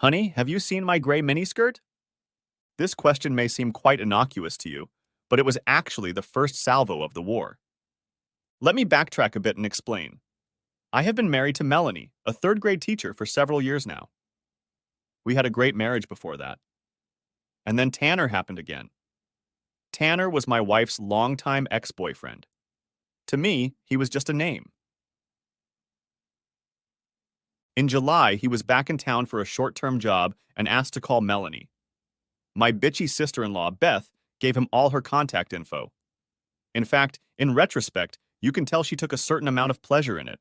Honey, have you seen my gray miniskirt? This question may seem quite innocuous to you, but it was actually the first salvo of the war. Let me backtrack a bit and explain. I have been married to Melanie, a third grade teacher, for several years now. We had a great marriage before that. And then Tanner happened again. Tanner was my wife's longtime ex-boyfriend. To me, he was just a name. In July, he was back in town for a short-term job and asked to call Melanie. My bitchy sister-in-law, Beth, gave him all her contact info. In fact, in retrospect, you can tell she took a certain amount of pleasure in it.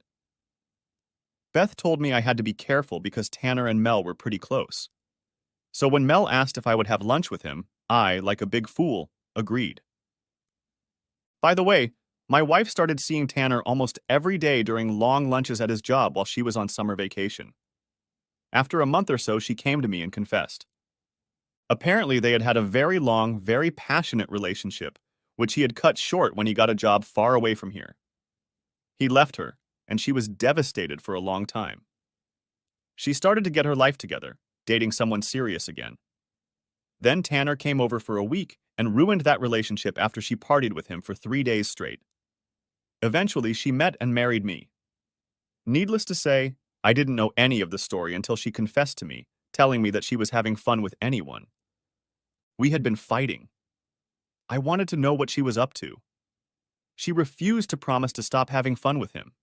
Beth told me I had to be careful because Tanner and Mel were pretty close. So when Mel asked if I would have lunch with him, I, like a big fool, agreed. By the way, my wife started seeing Tanner almost every day during long lunches at his job while she was on summer vacation. After a month or so, she came to me and confessed. Apparently, they had had a very long, very passionate relationship, which he had cut short when he got a job far away from here. He left her, and she was devastated for a long time. She started to get her life together, dating someone serious again. Then Tanner came over for a week and ruined that relationship after she partied with him for 3 days straight. Eventually, she met and married me. Needless to say, I didn't know any of the story until she confessed to me, telling me that she was having fun with anyone. We had been fighting. I wanted to know what she was up to. She refused to promise to stop having fun with him.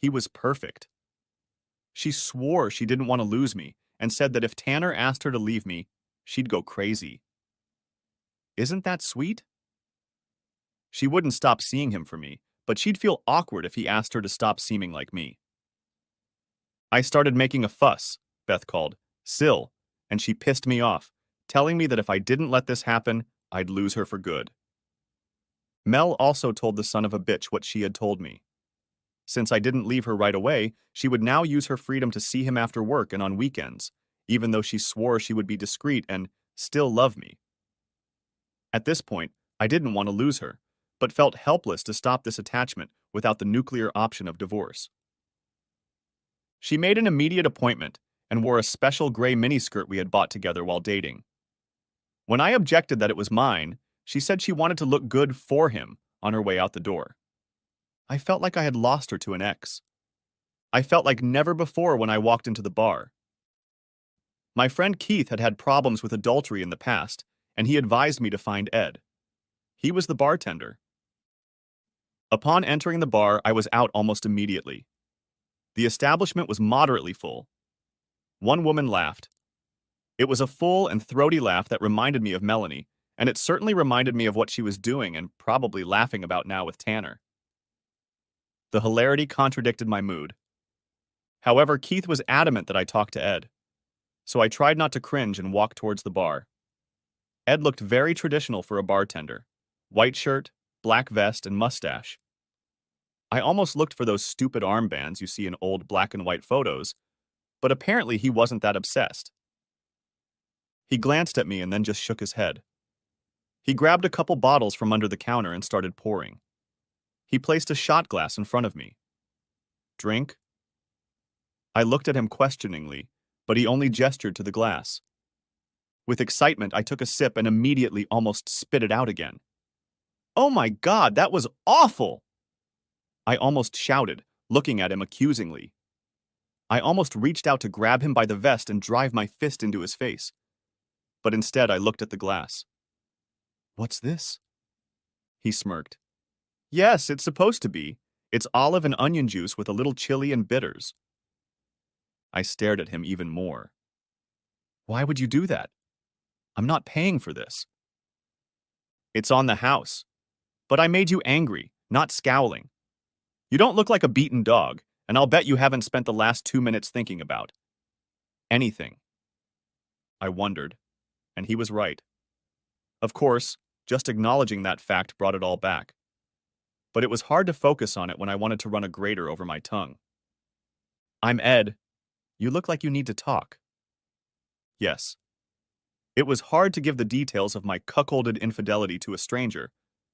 He was perfect. She swore she didn't want to lose me and said that if Tanner asked her to leave me, she'd go crazy. Isn't that sweet? She wouldn't stop seeing him for me, but she'd feel awkward if he asked her to stop seeming like me. I started making a fuss, Beth called, Sil, and she pissed me off, telling me that if I didn't let this happen, I'd lose her for good. Mel also told the son of a bitch what she had told me. Since I didn't leave her right away, she would now use her freedom to see him after work and on weekends, even though she swore she would be discreet and still love me. At this point, I didn't want to lose her, but felt helpless to stop this attachment without the nuclear option of divorce. She made an immediate appointment and wore a special gray miniskirt we had bought together while dating. When I objected that it was mine, she said she wanted to look good for him on her way out the door. I felt like I had lost her to an ex. I felt like never before when I walked into the bar. My friend Keith had had problems with adultery in the past, and he advised me to find Ed. He was the bartender. Upon entering the bar, I was out almost immediately. The establishment was moderately full. One woman laughed. It was a full and throaty laugh that reminded me of Melanie, and it certainly reminded me of what she was doing and probably laughing about now with Tanner. The hilarity contradicted my mood. However, Keith was adamant that I talk to Ed, so I tried not to cringe and walked towards the bar. Ed looked very traditional for a bartender. White shirt, black vest, and mustache. I almost looked for those stupid armbands you see in old black and white photos, but apparently he wasn't that obsessed. He glanced at me and then just shook his head. He grabbed a couple bottles from under the counter and started pouring. He placed a shot glass in front of me. Drink? I looked at him questioningly, but he only gestured to the glass. With excitement, I took a sip and immediately almost spit it out again. Oh my God, that was awful! I almost shouted, looking at him accusingly. I almost reached out to grab him by the vest and drive my fist into his face. But instead, I looked at the glass. What's this? He smirked. Yes, it's supposed to be. It's olive and onion juice with a little chili and bitters. I stared at him even more. Why would you do that? I'm not paying for this. It's on the house. But I made you angry, not scowling. You don't look like a beaten dog, and I'll bet you haven't spent the last 2 minutes thinking about anything. I wondered, and he was right. Of course, just acknowledging that fact brought it all back. But it was hard to focus on it when I wanted to run a grater over my tongue. I'm Ed. You look like you need to talk. Yes. It was hard to give the details of my cuckolded infidelity to a stranger,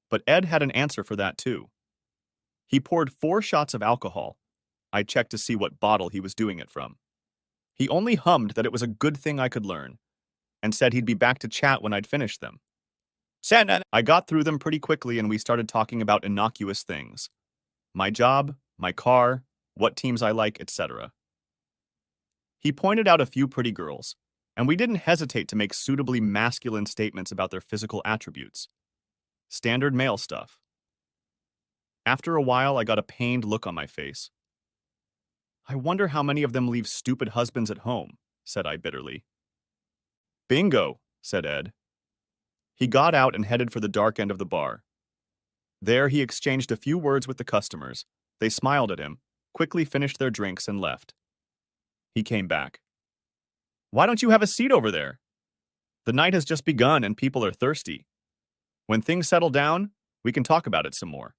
but Ed had an answer for that too. He poured 4 shots of alcohol. I checked to see what bottle he was doing it from. He only hummed that it was a good thing I could learn, and said he'd be back to chat when I'd finished them. I got through them pretty quickly and we started talking about innocuous things. My job, my car, what teams I like, etc. He pointed out a few pretty girls, and we didn't hesitate to make suitably masculine statements about their physical attributes. Standard male stuff. After a while, I got a pained look on my face. I wonder how many of them leave stupid husbands at home, said I bitterly. Bingo, said Ed. He got out and headed for the dark end of the bar. There, he exchanged a few words with the customers. They smiled at him, quickly finished their drinks, and left. He came back. Why don't you have a seat over there? The night has just begun and people are thirsty. When things settle down, we can talk about it some more.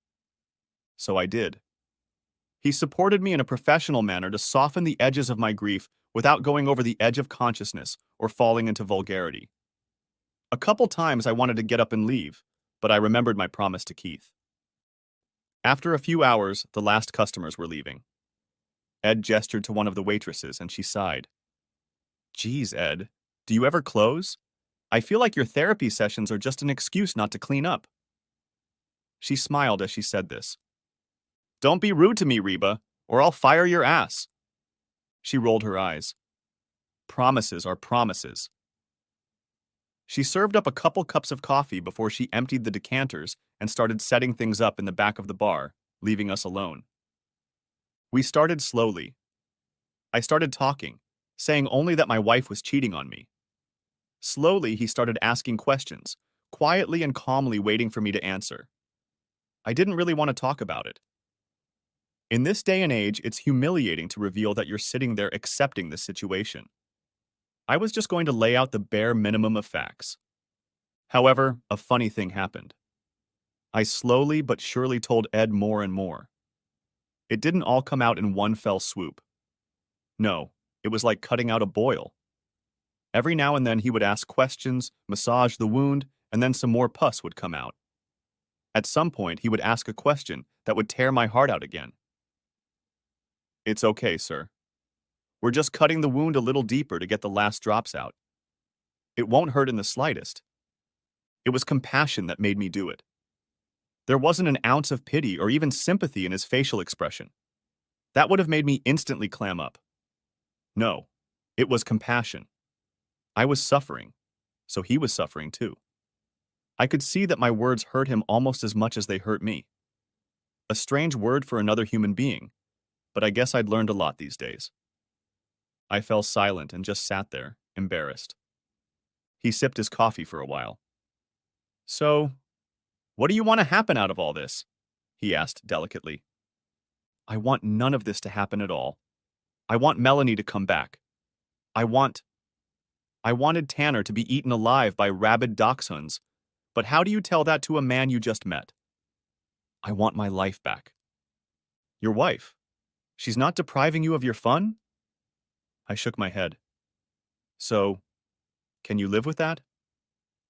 So I did. He supported me in a professional manner to soften the edges of my grief without going over the edge of consciousness or falling into vulgarity. A couple times I wanted to get up and leave, but I remembered my promise to Keith. After a few hours, the last customers were leaving. Ed gestured to one of the waitresses and she sighed. Geez, Ed, do you ever close? I feel like your therapy sessions are just an excuse not to clean up. She smiled as she said this. Don't be rude to me, Reba, or I'll fire your ass. She rolled her eyes. Promises are promises. She served up a couple cups of coffee before she emptied the decanters and started setting things up in the back of the bar, leaving us alone. We started slowly. I started talking, saying only that my wife was cheating on me. Slowly, he started asking questions, quietly and calmly waiting for me to answer. I didn't really want to talk about it. In this day and age, it's humiliating to reveal that you're sitting there accepting this situation. I was just going to lay out the bare minimum of facts. However, a funny thing happened. I slowly but surely told Ed more and more. It didn't all come out in one fell swoop. No, it was like cutting out a boil. Every now and then he would ask questions, massage the wound, and then some more pus would come out. At some point, he would ask a question that would tear my heart out again. It's okay, sir. We're just cutting the wound a little deeper to get the last drops out. It won't hurt in the slightest. It was compassion that made me do it. There wasn't an ounce of pity or even sympathy in his facial expression. That would have made me instantly clam up. No, it was compassion. I was suffering, so he was suffering too. I could see that my words hurt him almost as much as they hurt me. A strange word for another human being, but I guess I'd learned a lot these days. I fell silent and just sat there, embarrassed. He sipped his coffee for a while. So, what do you want to happen out of all this? He asked delicately. I want none of this to happen at all. I want Melanie to come back. I wanted Tanner to be eaten alive by rabid dachshunds, but how do you tell that to a man you just met? I want my life back. Your wife? She's not depriving you of your fun? I shook my head. So, can you live with that?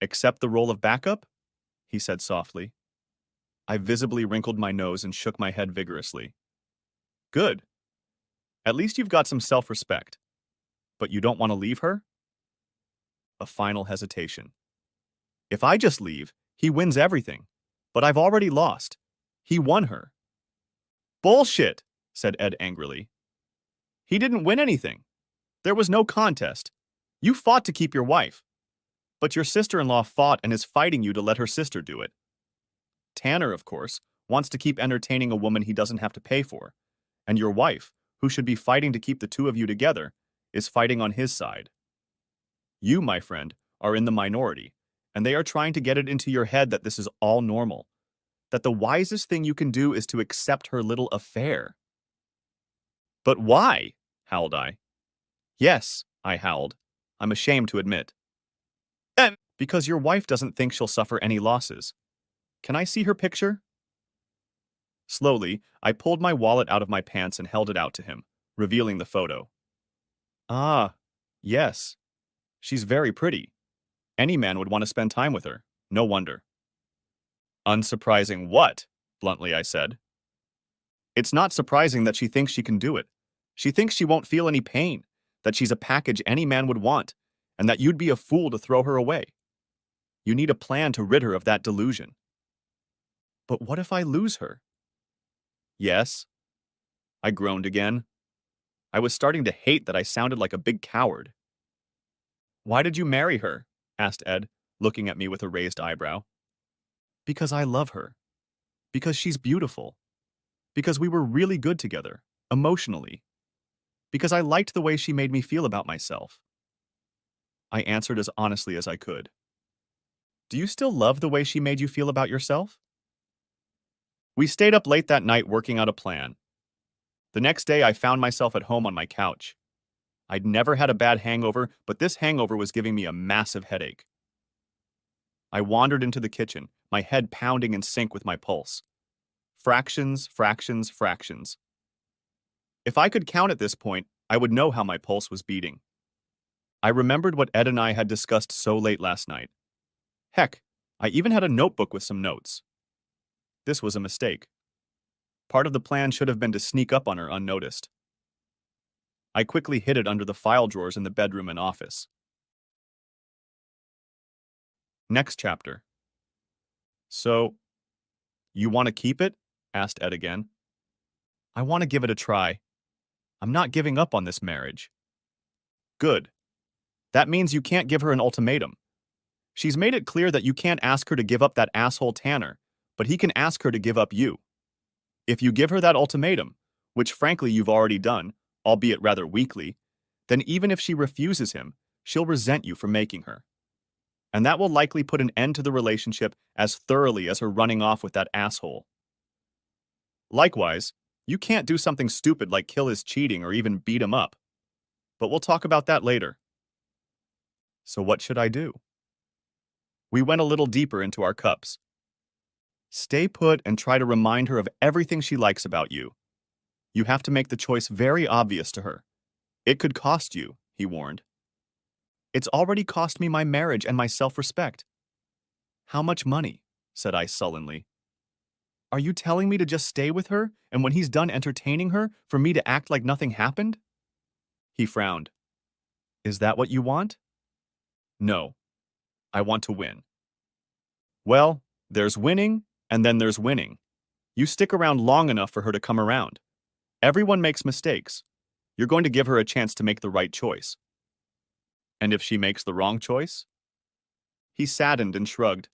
Accept the role of backup? He said softly. I visibly wrinkled my nose and shook my head vigorously. Good. At least you've got some self-respect. But you don't want to leave her? A final hesitation. If I just leave, he wins everything. But I've already lost. He won her. Bullshit, said Ed angrily. He didn't win anything. There was no contest. You fought to keep your wife. But your sister-in-law fought and is fighting you to let her sister do it. Tanner, of course, wants to keep entertaining a woman he doesn't have to pay for. And your wife, who should be fighting to keep the two of you together, is fighting on his side. You, my friend, are in the minority, and they are trying to get it into your head that this is all normal, that the wisest thing you can do is to accept her little affair. But why? Howled I. Yes, I howled. I'm ashamed to admit. Because your wife doesn't think she'll suffer any losses. Can I see her picture? Slowly, I pulled my wallet out of my pants and held it out to him, revealing the photo. Ah, yes. She's very pretty. Any man would want to spend time with her. No wonder. Unsurprising what? Bluntly I said. It's not surprising that she thinks she can do it. She thinks she won't feel any pain. that she's a package any man would want, and that you'd be a fool to throw her away. You need a plan to rid her of that delusion. But what if I lose her? Yes, I groaned again. I was starting to hate that I sounded like a big coward. Why did you marry her? Asked Ed, looking at me with a raised eyebrow. Because I love her. Because she's beautiful. Because we were really good together, emotionally. Because I liked the way she made me feel about myself. I answered as honestly as I could. Do you still love the way she made you feel about yourself? We stayed up late that night working out a plan. The next day, I found myself at home on my couch. I'd never had a bad hangover, but this hangover was giving me a massive headache. I wandered into the kitchen, my head pounding in sync with my pulse. Fractions, fractions, fractions. If I could count at this point, I would know how my pulse was beating. I remembered what Ed and I had discussed so late last night. Heck, I even had a notebook with some notes. This was a mistake. Part of the plan should have been to sneak up on her unnoticed. I quickly hid it under the file drawers in the bedroom and office. Next chapter. So, you want to keep it? Asked Ed again. I want to give it a try. I'm not giving up on this marriage. Good. That means you can't give her an ultimatum. She's made it clear that you can't ask her to give up that asshole Tanner, but he can ask her to give up you. If you give her that ultimatum, which frankly you've already done, albeit rather weakly, then even if she refuses him, she'll resent you for making her. And that will likely put an end to the relationship as thoroughly as her running off with that asshole. Likewise, you can't do something stupid like kill his cheating or even beat him up. But we'll talk about that later. So what should I do? We went a little deeper into our cups. Stay put and try to remind her of everything she likes about you. You have to make the choice very obvious to her. It could cost you, he warned. It's already cost me my marriage and my self-respect. How much money? Said I sullenly. Are you telling me to just stay with her, and when he's done entertaining her, for me to act like nothing happened? He frowned. Is that what you want? No. I want to win. Well, there's winning, and then there's winning. You stick around long enough for her to come around. Everyone makes mistakes. You're going to give her a chance to make the right choice. And if she makes the wrong choice? He saddened and shrugged.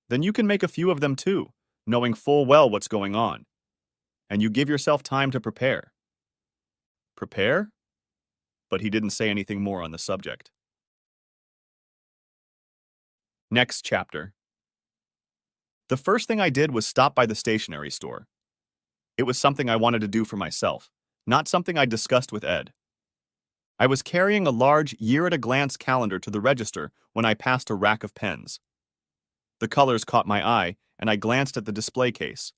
Then you can make a few of them too, knowing full well what's going on. And you give yourself time to prepare. Prepare? But he didn't say anything more on the subject. Next chapter. The first thing I did was stop by the stationery store. It was something I wanted to do for myself, not something I discussed with Ed. I was carrying a large year-at-a-glance calendar to the register when I passed a rack of pens. The colors caught my eye, and I glanced at the display case.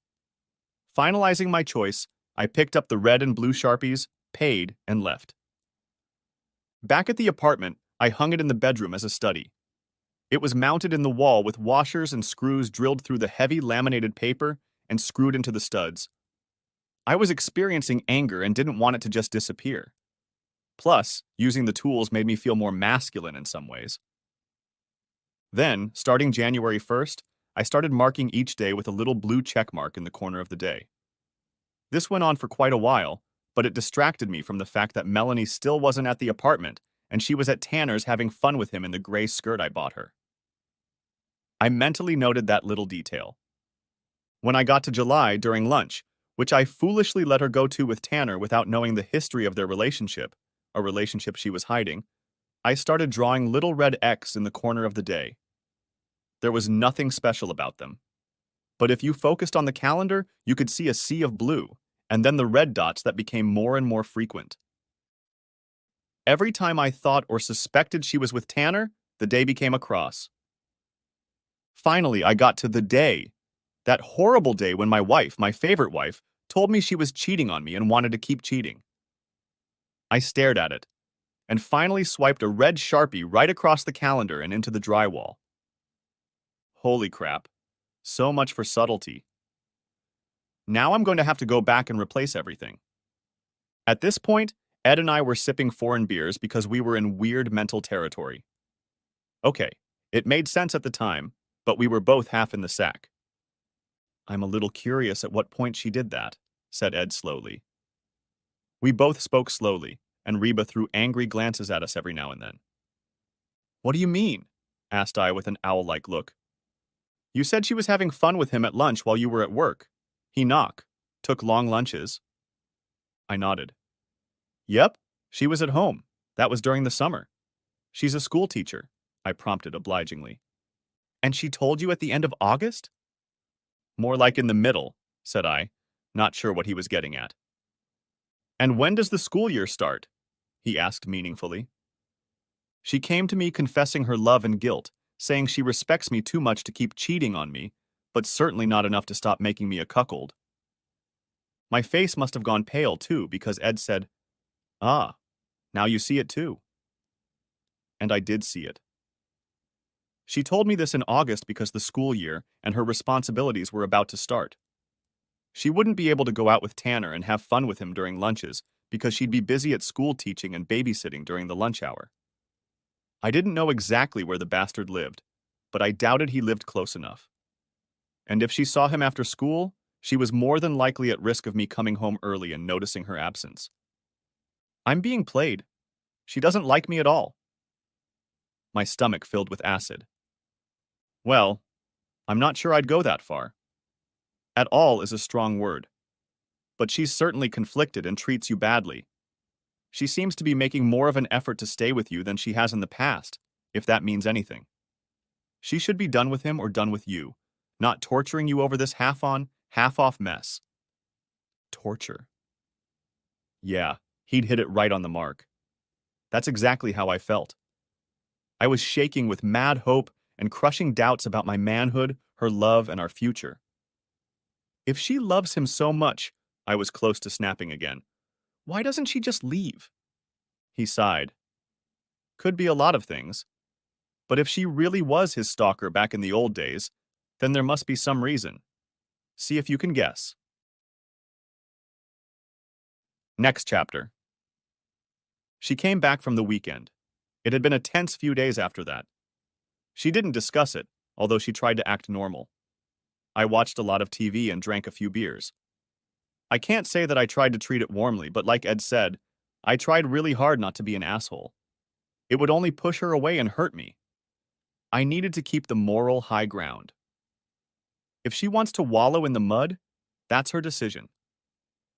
Finalizing my choice, I picked up the red and blue Sharpies, paid, and left. Back at the apartment, I hung it in the bedroom as a study. It was mounted in the wall with washers and screws drilled through the heavy laminated paper and screwed into the studs. I was experiencing anger and didn't want it to just disappear. Plus, using the tools made me feel more masculine in some ways. Then, starting January 1st, I started marking each day with a little blue check mark in the corner of the day. This went on for quite a while, but it distracted me from the fact that Melanie still wasn't at the apartment, and she was at Tanner's having fun with him in the gray skirt I bought her. I mentally noted that little detail. When I got to July during lunch, which I foolishly let her go to with Tanner without knowing the history of their relationship, a relationship she was hiding, I started drawing little red X in the corner of the day. There was nothing special about them. But if you focused on the calendar, you could see a sea of blue, and then the red dots that became more and more frequent. Every time I thought or suspected she was with Tanner, the day became a cross. Finally, I got to the day. That horrible day when my wife, my favorite wife, told me she was cheating on me and wanted to keep cheating. I stared at it, and finally swiped a red Sharpie right across the calendar and into the drywall. Holy crap. So much for subtlety. Now I'm going to have to go back and replace everything. At this point, Ed and I were sipping foreign beers because we were in weird mental territory. Okay, it made sense at the time, but we were both half in the sack. I'm a little curious at what point she did that, said Ed slowly. We both spoke slowly, and Reba threw angry glances at us every now and then. What do you mean? Asked I with an owl-like look. You said she was having fun with him at lunch while you were at work. He took long lunches. I nodded. Yep, she was at home. That was during the summer. She's a school teacher, I prompted obligingly. And she told you at the end of August? More like in the middle, said I, not sure what he was getting at. And when does the school year start? He asked meaningfully. She came to me confessing her love and guilt, saying she respects me too much to keep cheating on me, but certainly not enough to stop making me a cuckold. My face must have gone pale too, because Ed said, Ah, now you see it too. And I did see it. She told me this in August because the school year and her responsibilities were about to start. She wouldn't be able to go out with Tanner and have fun with him during lunches because she'd be busy at school teaching and babysitting during the lunch hour. I didn't know exactly where the bastard lived, but I doubted he lived close enough. And if she saw him after school, she was more than likely at risk of me coming home early and noticing her absence. I'm being played. She doesn't like me at all. My stomach filled with acid. Well, I'm not sure I'd go that far. At all is a strong word. But she's certainly conflicted and treats you badly. She seems to be making more of an effort to stay with you than she has in the past, if that means anything. She should be done with him or done with you, not torturing you over this half-on, half-off mess. Torture. Yeah, he'd hit it right on the mark. That's exactly how I felt. I was shaking with mad hope and crushing doubts about my manhood, her love, and our future. If she loves him so much, I was close to snapping again. Why doesn't she just leave? He sighed. Could be a lot of things. But if she really was his stalker back in the old days, then there must be some reason. See if you can guess. Next chapter. She came back from the weekend. It had been a tense few days after that. She didn't discuss it, although she tried to act normal. I watched a lot of TV and drank a few beers. I can't say that I tried to treat it warmly, but like Ed said, I tried really hard not to be an asshole. It would only push her away and hurt me. I needed to keep the moral high ground. If she wants to wallow in the mud, that's her decision.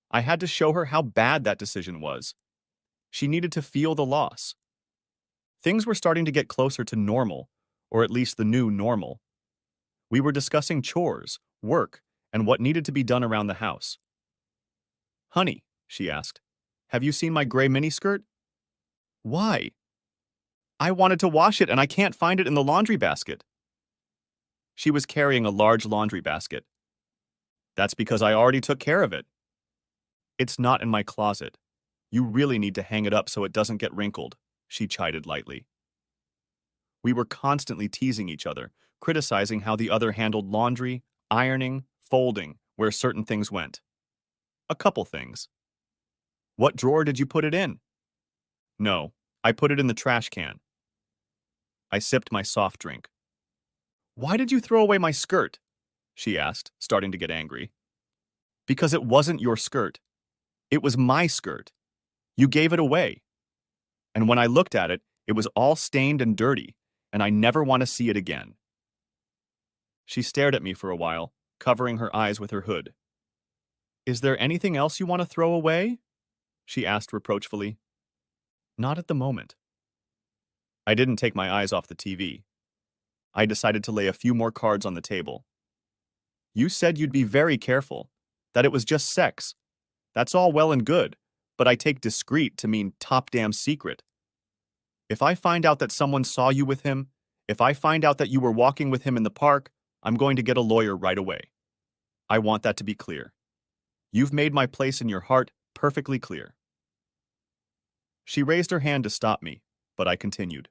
I had to show her how bad that decision was. She needed to feel the loss. Things were starting to get closer to normal, or at least the new normal. We were discussing chores, work, and what needed to be done around the house. Honey, she asked, have you seen my gray miniskirt? Why? I wanted to wash it and I can't find it in the laundry basket. She was carrying a large laundry basket. That's because I already took care of it. It's not in my closet. You really need to hang it up so it doesn't get wrinkled, she chided lightly. We were constantly teasing each other, criticizing how the other handled laundry, ironing, folding, where certain things went. A couple things. What drawer did you put it in? No, I put it in the trash can. I sipped my soft drink. Why did you throw away my skirt? She asked, starting to get angry. Because it wasn't your skirt. It was my skirt. You gave it away. And when I looked at it, it was all stained and dirty, and I never want to see it again. She stared at me for a while, covering her eyes with her hood. Is there anything else you want to throw away? She asked reproachfully. Not at the moment. I didn't take my eyes off the TV. I decided to lay a few more cards on the table. You said you'd be very careful, that it was just sex. That's all well and good, but I take discreet to mean top damn secret. If I find out that someone saw you with him, if I find out that you were walking with him in the park, I'm going to get a lawyer right away. I want that to be clear. You've made my place in your heart perfectly clear. She raised her hand to stop me, but I continued.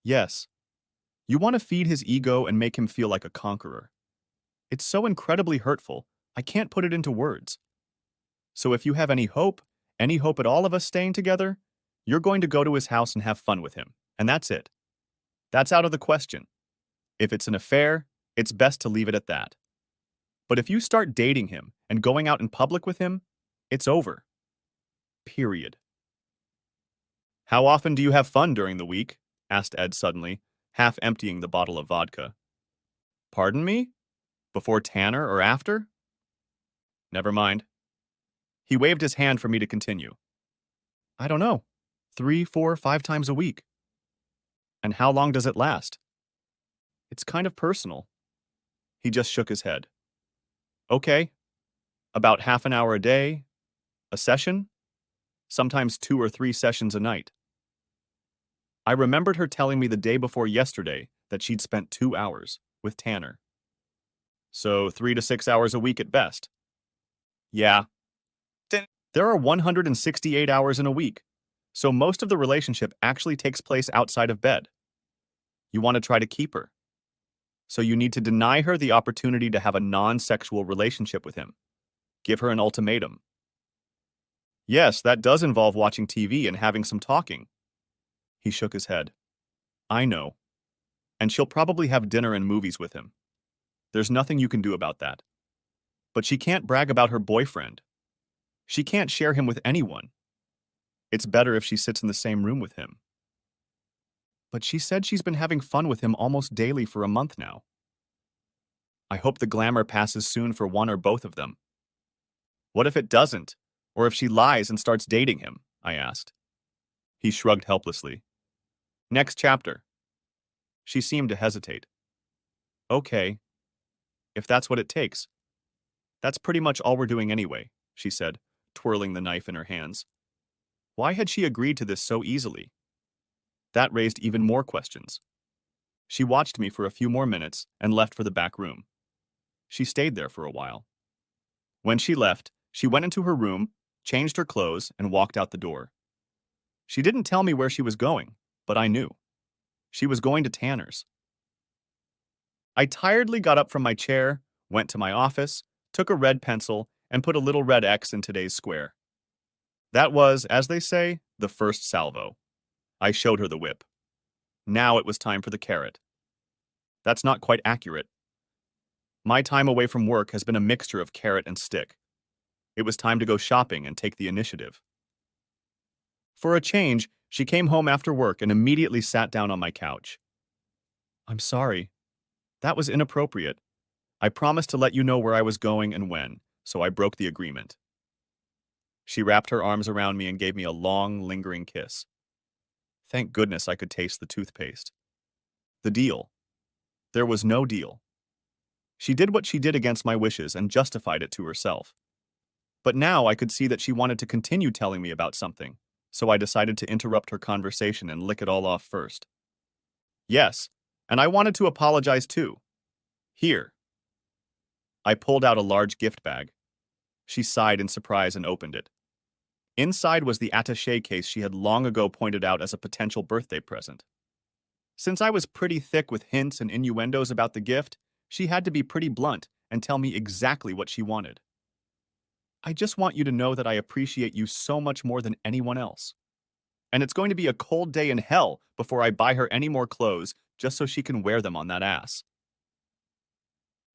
Yes. You want to feed his ego and make him feel like a conqueror. It's so incredibly hurtful, I can't put it into words. So if you have any hope, any hope at all of us staying together, you're going to go to his house and have fun with him. And that's it. That's out of the question. If it's an affair, it's best to leave it at that. But if you start dating him and going out in public with him, it's over. Period. How often do you have fun during the week? Asked Ed suddenly, half emptying the bottle of vodka. Pardon me? Before Tanner or after? Never mind. He waved his hand for me to continue. I don't know. 3, 4, 5 times a week. And how long does it last? It's kind of personal. He just shook his head. Okay. About half an hour a day. A session? Sometimes 2 or 3 sessions a night. I remembered her telling me the day before yesterday that she'd spent 2 hours with Tanner. So 3 to 6 hours a week at best. Yeah. There are 168 hours in a week, so most of the relationship actually takes place outside of bed. You want to try to keep her. So you need to deny her the opportunity to have a non-sexual relationship with him. Give her an ultimatum. Yes, that does involve watching TV and having some talking. He shook his head. I know. And she'll probably have dinner and movies with him. There's nothing you can do about that. But she can't brag about her boyfriend. She can't share him with anyone. It's better if she sits in the same room with him. But she said she's been having fun with him almost daily for a month now. I hope the glamour passes soon for one or both of them. What if it doesn't? Or if she lies and starts dating him? I asked. He shrugged helplessly. Next chapter. She seemed to hesitate. Okay. If that's what it takes. That's pretty much all we're doing anyway, she said, twirling the knife in her hands. Why had she agreed to this so easily? That raised even more questions. She watched me for a few more minutes and left for the back room. She stayed there for a while. When she left, she went into her room, changed her clothes, and walked out the door. She didn't tell me where she was going, but I knew. She was going to Tanner's. I tiredly got up from my chair, went to my office, took a red pencil, and put a little red X in today's square. That was, as they say, the first salvo. I showed her the whip. Now it was time for the carrot. That's not quite accurate. My time away from work has been a mixture of carrot and stick. It was time to go shopping and take the initiative. For a change, she came home after work and immediately sat down on my couch. I'm sorry. That was inappropriate. I promised to let you know where I was going and when, so I broke the agreement. She wrapped her arms around me and gave me a long, lingering kiss. Thank goodness I could taste the toothpaste. The deal. There was no deal. She did what she did against my wishes and justified it to herself. But now I could see that she wanted to continue telling me about something, so I decided to interrupt her conversation and lick it all off first. Yes, and I wanted to apologize too. Here. I pulled out a large gift bag. She sighed in surprise and opened it. Inside was the attaché case she had long ago pointed out as a potential birthday present. Since I was pretty thick with hints and innuendos about the gift, she had to be pretty blunt and tell me exactly what she wanted. I just want you to know that I appreciate you so much more than anyone else. And it's going to be a cold day in hell before I buy her any more clothes just so she can wear them on that ass.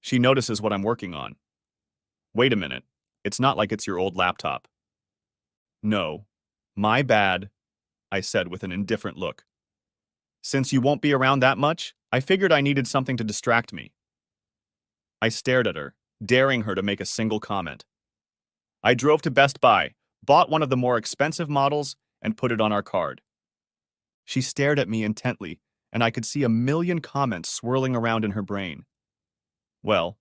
She notices what I'm working on. Wait a minute. It's not like it's your old laptop. No. My bad, I said with an indifferent look. Since you won't be around that much, I figured I needed something to distract me. I stared at her, daring her to make a single comment. I drove to Best Buy, bought one of the more expensive models, and put it on our card. She stared at me intently, and I could see a million comments swirling around in her brain. Well,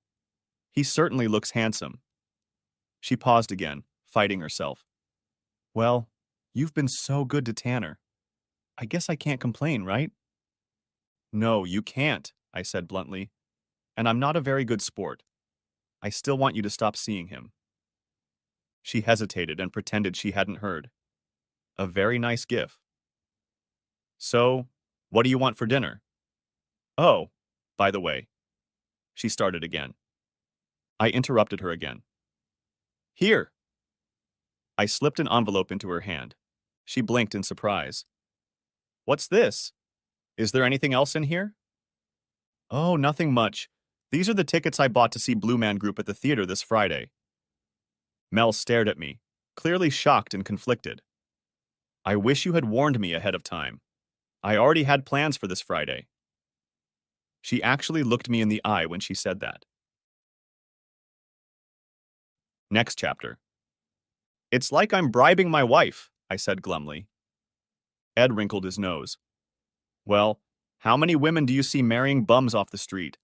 he certainly looks handsome. She paused again, fighting herself. Well, you've been so good to Tanner. I guess I can't complain, right? No, you can't, I said bluntly. And I'm not a very good sport. I still want you to stop seeing him. She hesitated and pretended she hadn't heard. A very nice gif. So, what do you want for dinner? Oh, by the way. She started again. I interrupted her again. Here. I slipped an envelope into her hand. She blinked in surprise. What's this? Is there anything else in here? Oh, nothing much. These are the tickets I bought to see Blue Man Group at the theater this Friday. Mel stared at me, clearly shocked and conflicted. I wish you had warned me ahead of time. I already had plans for this Friday. She actually looked me in the eye when she said that. Next chapter. It's like I'm bribing my wife, I said glumly. Ed wrinkled his nose. Well, how many women do you see marrying bums off the street?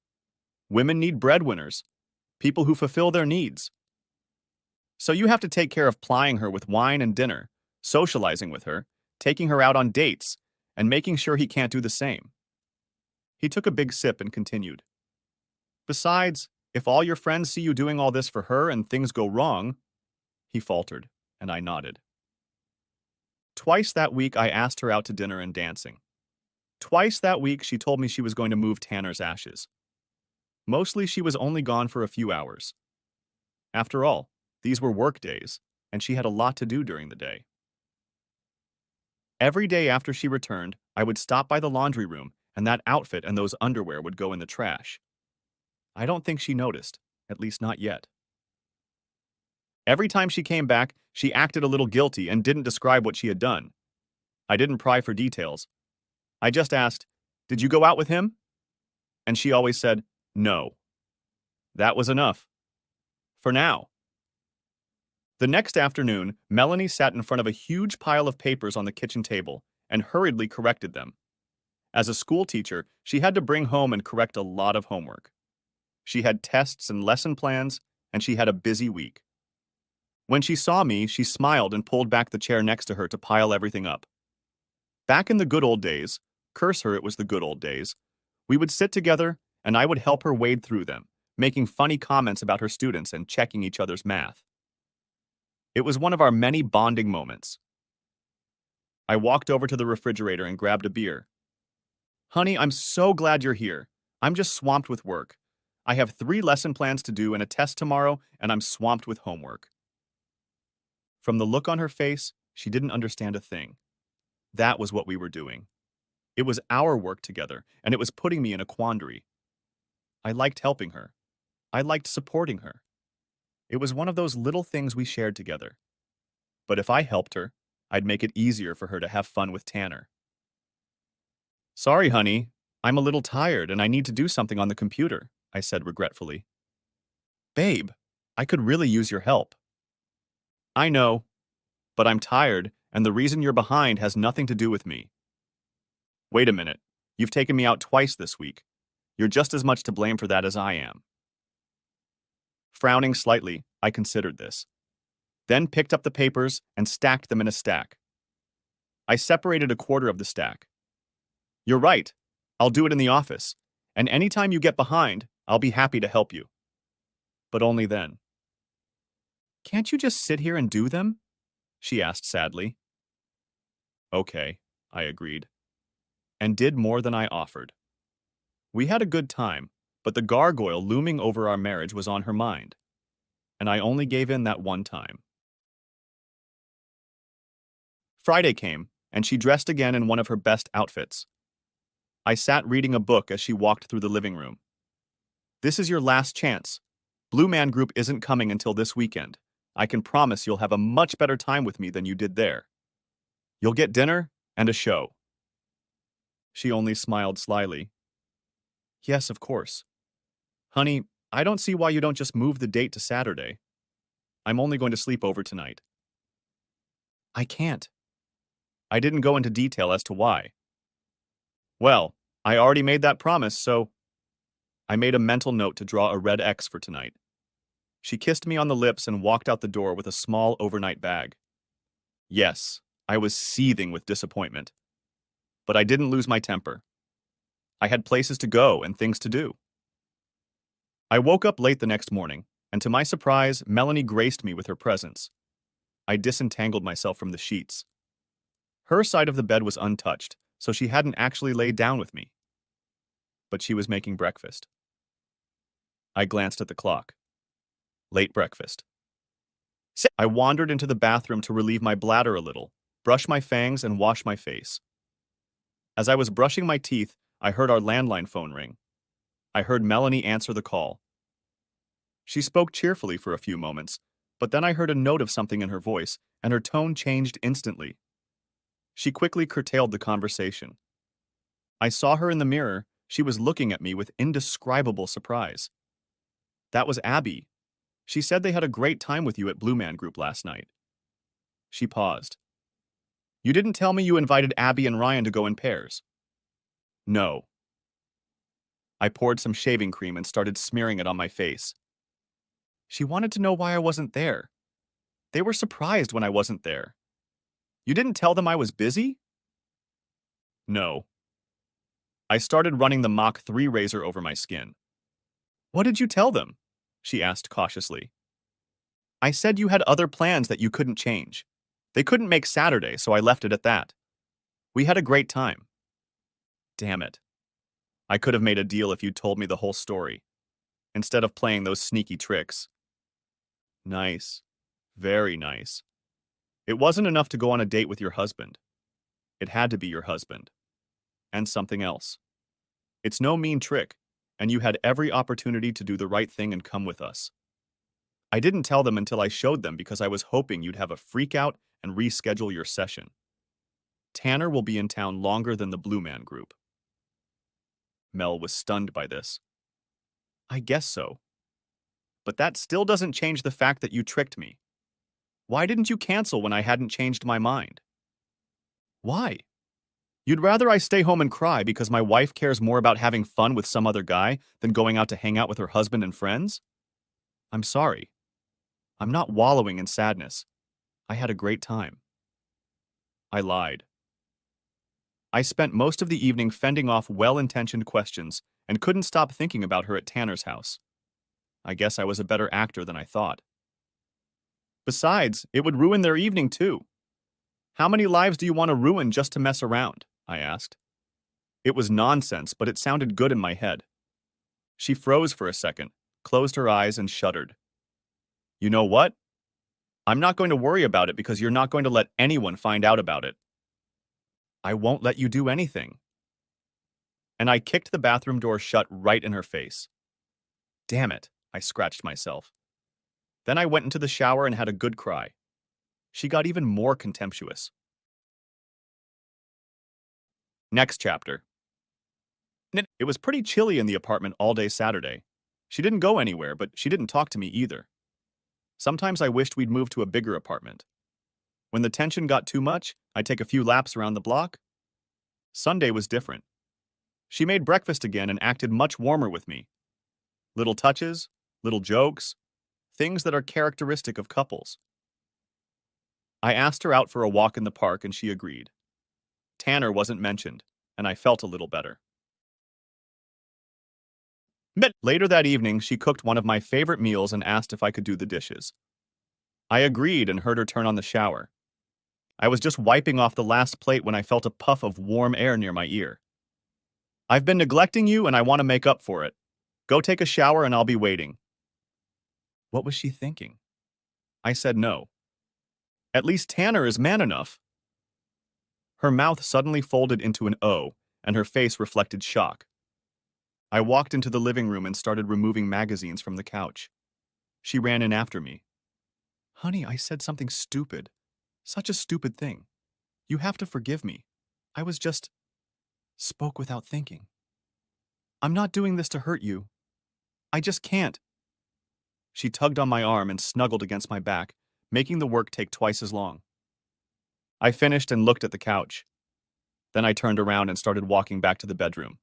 Women need breadwinners, people who fulfill their needs. So you have to take care of plying her with wine and dinner, socializing with her, taking her out on dates, and making sure he can't do the same. He took a big sip and continued. Besides, if all your friends see you doing all this for her and things go wrong, he faltered, and I nodded. Twice that week I asked her out to dinner and dancing. Twice that week she told me she was going to move Tanner's ashes. Mostly she was only gone for a few hours. After all, these were work days, and she had a lot to do during the day. Every day after she returned, I would stop by the laundry room, and that outfit and those underwear would go in the trash. I don't think she noticed, at least not yet. Every time she came back, she acted a little guilty and didn't describe what she had done. I didn't pry for details. I just asked, "Did you go out with him?" And she always said, "No." That was enough. For now. The next afternoon, Melanie sat in front of a huge pile of papers on the kitchen table and hurriedly corrected them. As a school teacher, she had to bring home and correct a lot of homework. She had tests and lesson plans, and she had a busy week. When she saw me, she smiled and pulled back the chair next to her to pile everything up. Back in the good old days, curse her, it was the good old days, we would sit together and I would help her wade through them, making funny comments about her students and checking each other's math. It was one of our many bonding moments. I walked over to the refrigerator and grabbed a beer. Honey, I'm so glad you're here. I'm just swamped with work. I have 3 lesson plans to do and a test tomorrow, and I'm swamped with homework. From the look on her face, she didn't understand a thing. That was what we were doing. It was our work together, and it was putting me in a quandary. I liked helping her. I liked supporting her. It was one of those little things we shared together. But if I helped her, I'd make it easier for her to have fun with Tanner. Sorry, honey. I'm a little tired and I need to do something on the computer, I said regretfully. Babe, I could really use your help. I know, but I'm tired, and the reason you're behind has nothing to do with me. Wait a minute. You've taken me out twice this week. You're just as much to blame for that as I am. Frowning slightly, I considered this, then picked up the papers and stacked them in a stack. I separated a quarter of the stack. You're right. I'll do it in the office, and anytime you get behind, I'll be happy to help you. But only then. Can't you just sit here and do them? She asked sadly. Okay, I agreed, and did more than I offered. We had a good time, but the gargoyle looming over our marriage was on her mind, and I only gave in that one time. Friday came, and she dressed again in one of her best outfits. I sat reading a book as she walked through the living room. This is your last chance. Blue Man Group isn't coming until this weekend. I can promise you'll have a much better time with me than you did there. You'll get dinner and a show. She only smiled slyly. Yes, of course. Honey, I don't see why you don't just move the date to Saturday. I'm only going to sleep over tonight. I can't. I didn't go into detail as to why. Well, I already made that promise, so I made a mental note to draw a red X for tonight. She kissed me on the lips and walked out the door with a small overnight bag. Yes, I was seething with disappointment. But I didn't lose my temper. I had places to go and things to do. I woke up late the next morning, and to my surprise, Melanie graced me with her presence. I disentangled myself from the sheets. Her side of the bed was untouched, so she hadn't actually laid down with me. But she was making breakfast. I glanced at the clock. Late breakfast. I wandered into the bathroom to relieve my bladder a little, brush my fangs, and wash my face. As I was brushing my teeth, I heard our landline phone ring. I heard Melanie answer the call. She spoke cheerfully for a few moments, but then I heard a note of something in her voice, and her tone changed instantly. She quickly curtailed the conversation. I saw her in the mirror. She was looking at me with indescribable surprise. That was Abby. She said they had a great time with you at Blue Man Group last night. She paused. You didn't tell me you invited Abby and Ryan to go in pairs. No. I poured some shaving cream and started smearing it on my face. She wanted to know why I wasn't there. They were surprised when I wasn't there. You didn't tell them I was busy? No. I started running the Mach 3 razor over my skin. What did you tell them? She asked cautiously. I said you had other plans that you couldn't change. They couldn't make Saturday, so I left it at that. We had a great time. Damn it. I could have made a deal if you'd told me the whole story, instead of playing those sneaky tricks. Nice. Very nice. It wasn't enough to go on a date with your husband. It had to be your husband. And something else. It's no mean trick, and you had every opportunity to do the right thing and come with us. I didn't tell them until I showed them because I was hoping you'd have a freak out and reschedule your session. Tanner will be in town longer than the Blue Man Group. Mel was stunned by this. I guess so. But that still doesn't change the fact that you tricked me. Why didn't you cancel when I hadn't changed my mind? Why? You'd rather I stay home and cry because my wife cares more about having fun with some other guy than going out to hang out with her husband and friends? I'm sorry. I'm not wallowing in sadness. I had a great time. I lied. I spent most of the evening fending off well-intentioned questions and couldn't stop thinking about her at Tanner's house. I guess I was a better actor than I thought. Besides, it would ruin their evening too. How many lives do you want to ruin just to mess around? I asked. It was nonsense, but it sounded good in my head. She froze for a second, closed her eyes, and shuddered. You know what? I'm not going to worry about it because you're not going to let anyone find out about it. I won't let you do anything. And I kicked the bathroom door shut right in her face. Damn it, I scratched myself. Then I went into the shower and had a good cry. She got even more contemptuous. Next chapter. It was pretty chilly in the apartment all day Saturday. She didn't go anywhere, but she didn't talk to me either. Sometimes I wished we'd move to a bigger apartment. When the tension got too much, I'd take a few laps around the block. Sunday was different. She made breakfast again and acted much warmer with me. Little touches, little jokes, things that are characteristic of couples. I asked her out for a walk in the park and she agreed. Tanner wasn't mentioned, and I felt a little better. Later that evening, she cooked one of my favorite meals and asked if I could do the dishes. I agreed and heard her turn on the shower. I was just wiping off the last plate when I felt a puff of warm air near my ear. I've been neglecting you and I want to make up for it. Go take a shower and I'll be waiting. What was she thinking? I said no. At least Tanner is man enough. Her mouth suddenly folded into an O, and her face reflected shock. I walked into the living room and started removing magazines from the couch. She ran in after me. Honey, I said something stupid. Such a stupid thing. You have to forgive me. I was just... spoke without thinking. I'm not doing this to hurt you. I just can't. She tugged on my arm and snuggled against my back, making the work take twice as long. I finished and looked at the couch. Then I turned around and started walking back to the bedroom.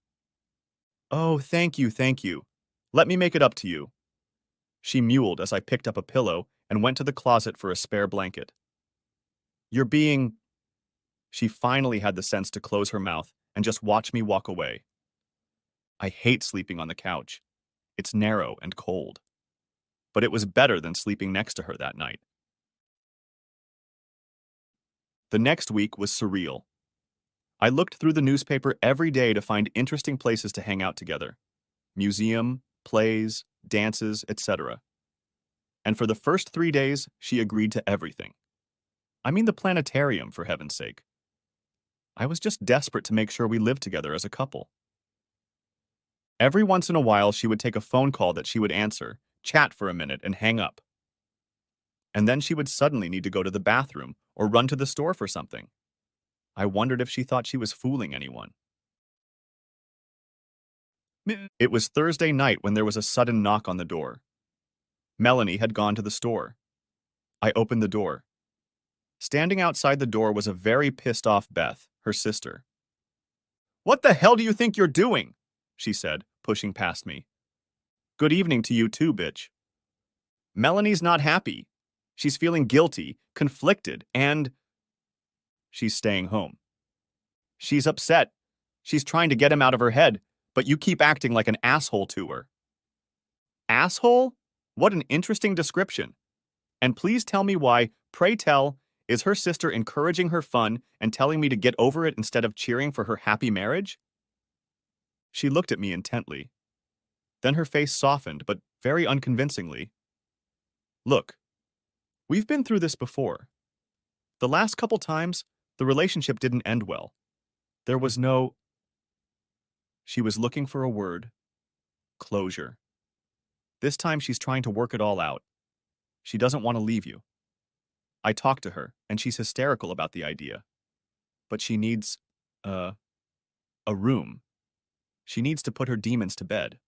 Oh, thank you, thank you. Let me make it up to you. She mewled as I picked up a pillow and went to the closet for a spare blanket. You're being... She finally had the sense to close her mouth and just watch me walk away. I hate sleeping on the couch. It's narrow and cold. But it was better than sleeping next to her that night. The next week was surreal. I looked through the newspaper every day to find interesting places to hang out together. Museum, plays, dances, etc. and for the first 3 days, she agreed to everything. I mean the planetarium, for heaven's sake. I was just desperate to make sure we lived together as a couple. Every once in a while, she would take a phone call that she would answer, chat for a minute, and hang up. And then she would suddenly need to go to the bathroom or run to the store for something. I wondered if she thought she was fooling anyone. It was Thursday night when there was a sudden knock on the door. Melanie had gone to the store. I opened the door. Standing outside the door was a very pissed-off Beth, her sister. "What the hell do you think you're doing?" she said, pushing past me. "Good evening to you too, bitch." Melanie's not happy. She's feeling guilty, conflicted, and she's staying home. She's upset. She's trying to get him out of her head, but you keep acting like an asshole to her. Asshole? What an interesting description. And please tell me why, pray tell, is her sister encouraging her fun and telling me to get over it instead of cheering for her happy marriage? She looked at me intently. Then her face softened, but very unconvincingly. "Look, we've been through this before. The last couple times, the relationship didn't end well. There was no—" She was looking for a word. Closure. This time she's trying to work it all out. She doesn't want to leave you. I talked to her, and she's hysterical about the idea. But she needs, a room. She needs to put her demons to bed.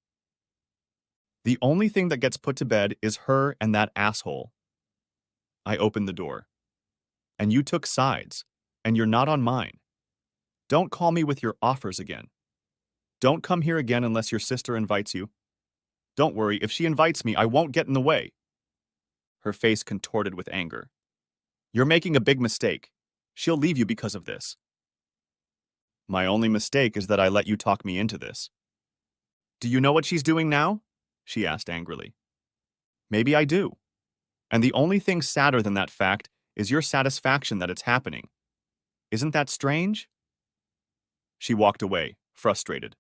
The only thing that gets put to bed is her and that asshole. I opened the door. And you took sides, and you're not on mine. Don't call me with your offers again. Don't come here again unless your sister invites you. Don't worry, if she invites me, I won't get in the way." Her face contorted with anger. "You're making a big mistake. She'll leave you because of this." "My only mistake is that I let you talk me into this." "Do you know what she's doing now?" she asked angrily. "Maybe I do. And the only thing sadder than that fact is your satisfaction that it's happening. Isn't that strange?" She walked away, frustrated.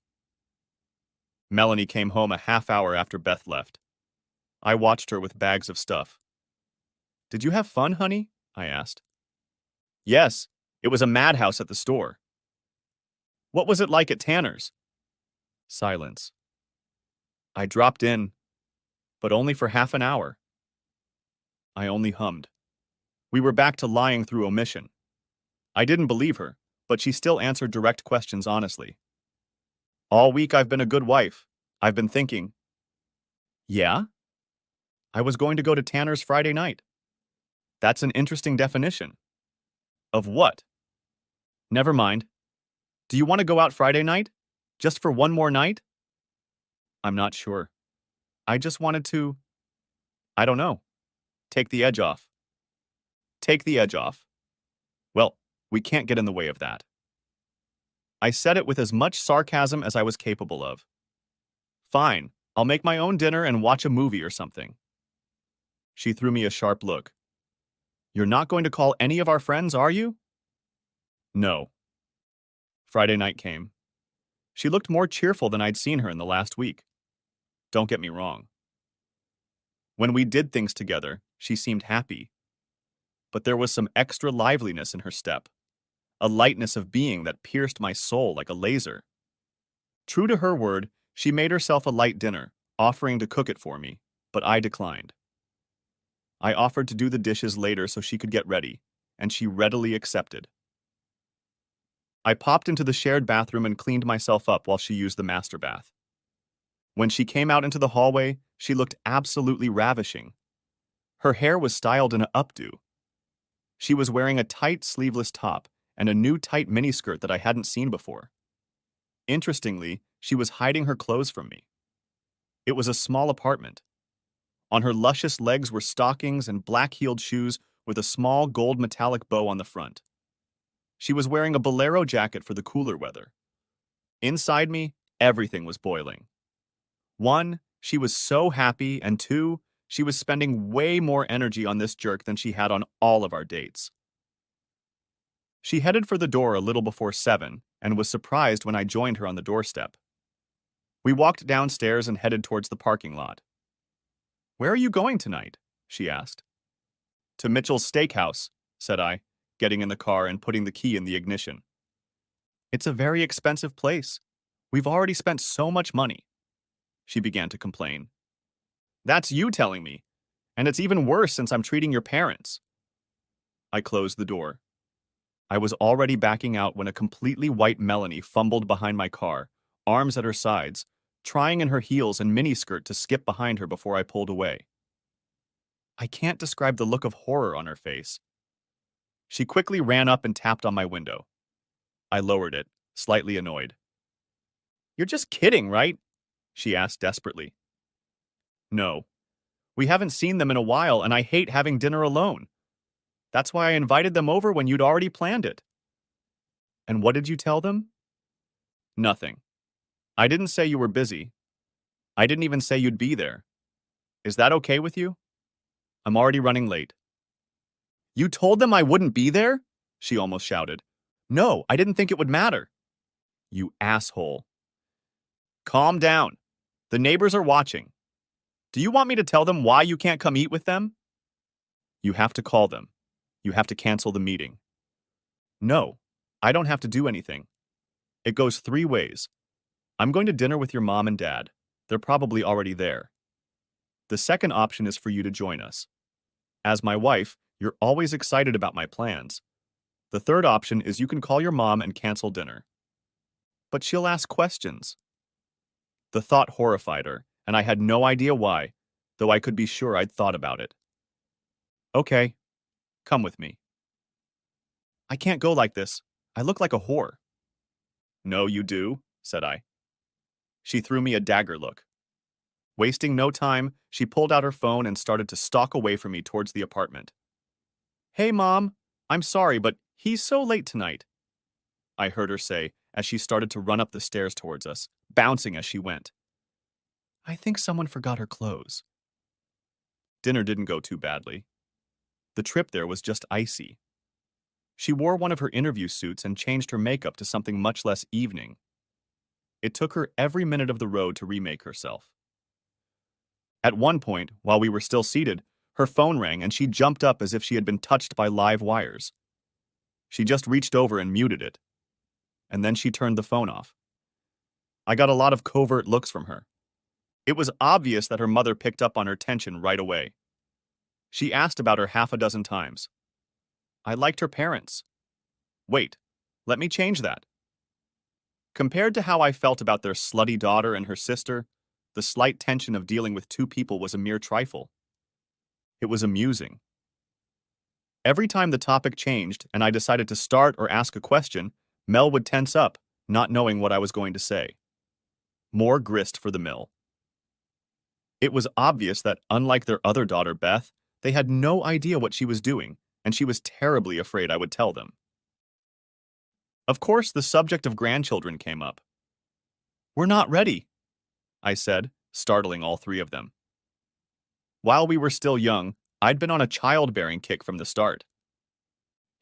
Melanie came home a half hour after Beth left. I watched her with bags of stuff. "Did you have fun, honey?" I asked. "Yes, it was a madhouse at the store." "What was it like at Tanner's?" Silence. "I dropped in, but only for half an hour." I only hummed. We were back to lying through omission. I didn't believe her, but she still answered direct questions honestly. "All week I've been a good wife. I've been thinking." "Yeah?" "I was going to go to Tanner's Friday night." "That's an interesting definition." "Of what?" "Never mind. Do you want to go out Friday night? Just for one more night?" "I'm not sure. I just wanted to, I don't know, take the edge off." "Take the edge off." Well, we can't get in the way of that. I said it with as much sarcasm as I was capable of. "Fine, I'll make my own dinner and watch a movie or something." She threw me a sharp look. "You're not going to call any of our friends, are you?" "No." Friday night came. She looked more cheerful than I'd seen her in the last week. Don't get me wrong. When we did things together, she seemed happy. But there was some extra liveliness in her step, a lightness of being that pierced my soul like a laser. True to her word, she made herself a light dinner, offering to cook it for me, but I declined. I offered to do the dishes later so she could get ready, and she readily accepted. I popped into the shared bathroom and cleaned myself up while she used the master bath. When she came out into the hallway, she looked absolutely ravishing. Her hair was styled in an updo. She was wearing a tight sleeveless top and a new tight miniskirt that I hadn't seen before. Interestingly, she was hiding her clothes from me. It was a small apartment. On her luscious legs were stockings and black-heeled shoes with a small gold metallic bow on the front. She was wearing a bolero jacket for the cooler weather. Inside me, everything was boiling. 1, she was so happy, and 2, she was spending way more energy on this jerk than she had on all of our dates. She headed for the door a little before 7 and was surprised when I joined her on the doorstep. We walked downstairs and headed towards the parking lot. "Where are you going tonight?" she asked. To Mitchell's Steakhouse, said I, getting in the car and putting the key in the ignition. It's a very expensive place. We've already spent so much money, she began to complain. That's you telling me, and it's even worse since I'm treating your parents. I closed the door. I was already backing out when a completely white Melanie fumbled behind my car, arms at her sides, trying in her heels and miniskirt to skip behind her before I pulled away. I can't describe the look of horror on her face. She quickly ran up and tapped on my window. I lowered it, slightly annoyed. You're just kidding, right? She asked desperately. No. We haven't seen them in a while, and I hate having dinner alone. That's why I invited them over when you'd already planned it. And what did you tell them? Nothing. I didn't say you were busy. I didn't even say you'd be there. Is that okay with you? I'm already running late. You told them I wouldn't be there? She almost shouted. No, I didn't think it would matter. You asshole. Calm down. The neighbors are watching. Do you want me to tell them why you can't come eat with them? You have to call them. You have to cancel the meeting. No, I don't have to do anything. It goes 3 ways. I'm going to dinner with your mom and dad. They're probably already there. The second option is for you to join us. As my wife, you're always excited about my plans. The third option is you can call your mom and cancel dinner. But she'll ask questions. The thought horrified her, and I had no idea why, though I could be sure I'd thought about it. Okay, come with me. I can't go like this. I look like a whore. No, you do, said I. She threw me a dagger look. Wasting no time, she pulled out her phone and started to stalk away from me towards the apartment. Hey, Mom, I'm sorry, but he's so late tonight, I heard her say as she started to run up the stairs towards us, bouncing as she went. I think someone forgot her clothes. Dinner didn't go too badly. The trip there was just icy. She wore one of her interview suits and changed her makeup to something much less evening. It took her every minute of the road to remake herself. At one point, while we were still seated, her phone rang and she jumped up as if she had been touched by live wires. She just reached over and muted it. And then she turned the phone off. I got a lot of covert looks from her. It was obvious that her mother picked up on her tension right away. She asked about her half a dozen times. I liked her parents. Wait, let me change that. Compared to how I felt about their slutty daughter and her sister, the slight tension of dealing with 2 people was a mere trifle. It was amusing. Every time the topic changed and I decided to start or ask a question, Mel would tense up, not knowing what I was going to say. More grist for the mill. It was obvious that, unlike their other daughter, Beth, they had no idea what she was doing, and she was terribly afraid I would tell them. Of course, the subject of grandchildren came up. We're not ready, I said, startling all 3 of them. While we were still young, I'd been on a childbearing kick from the start.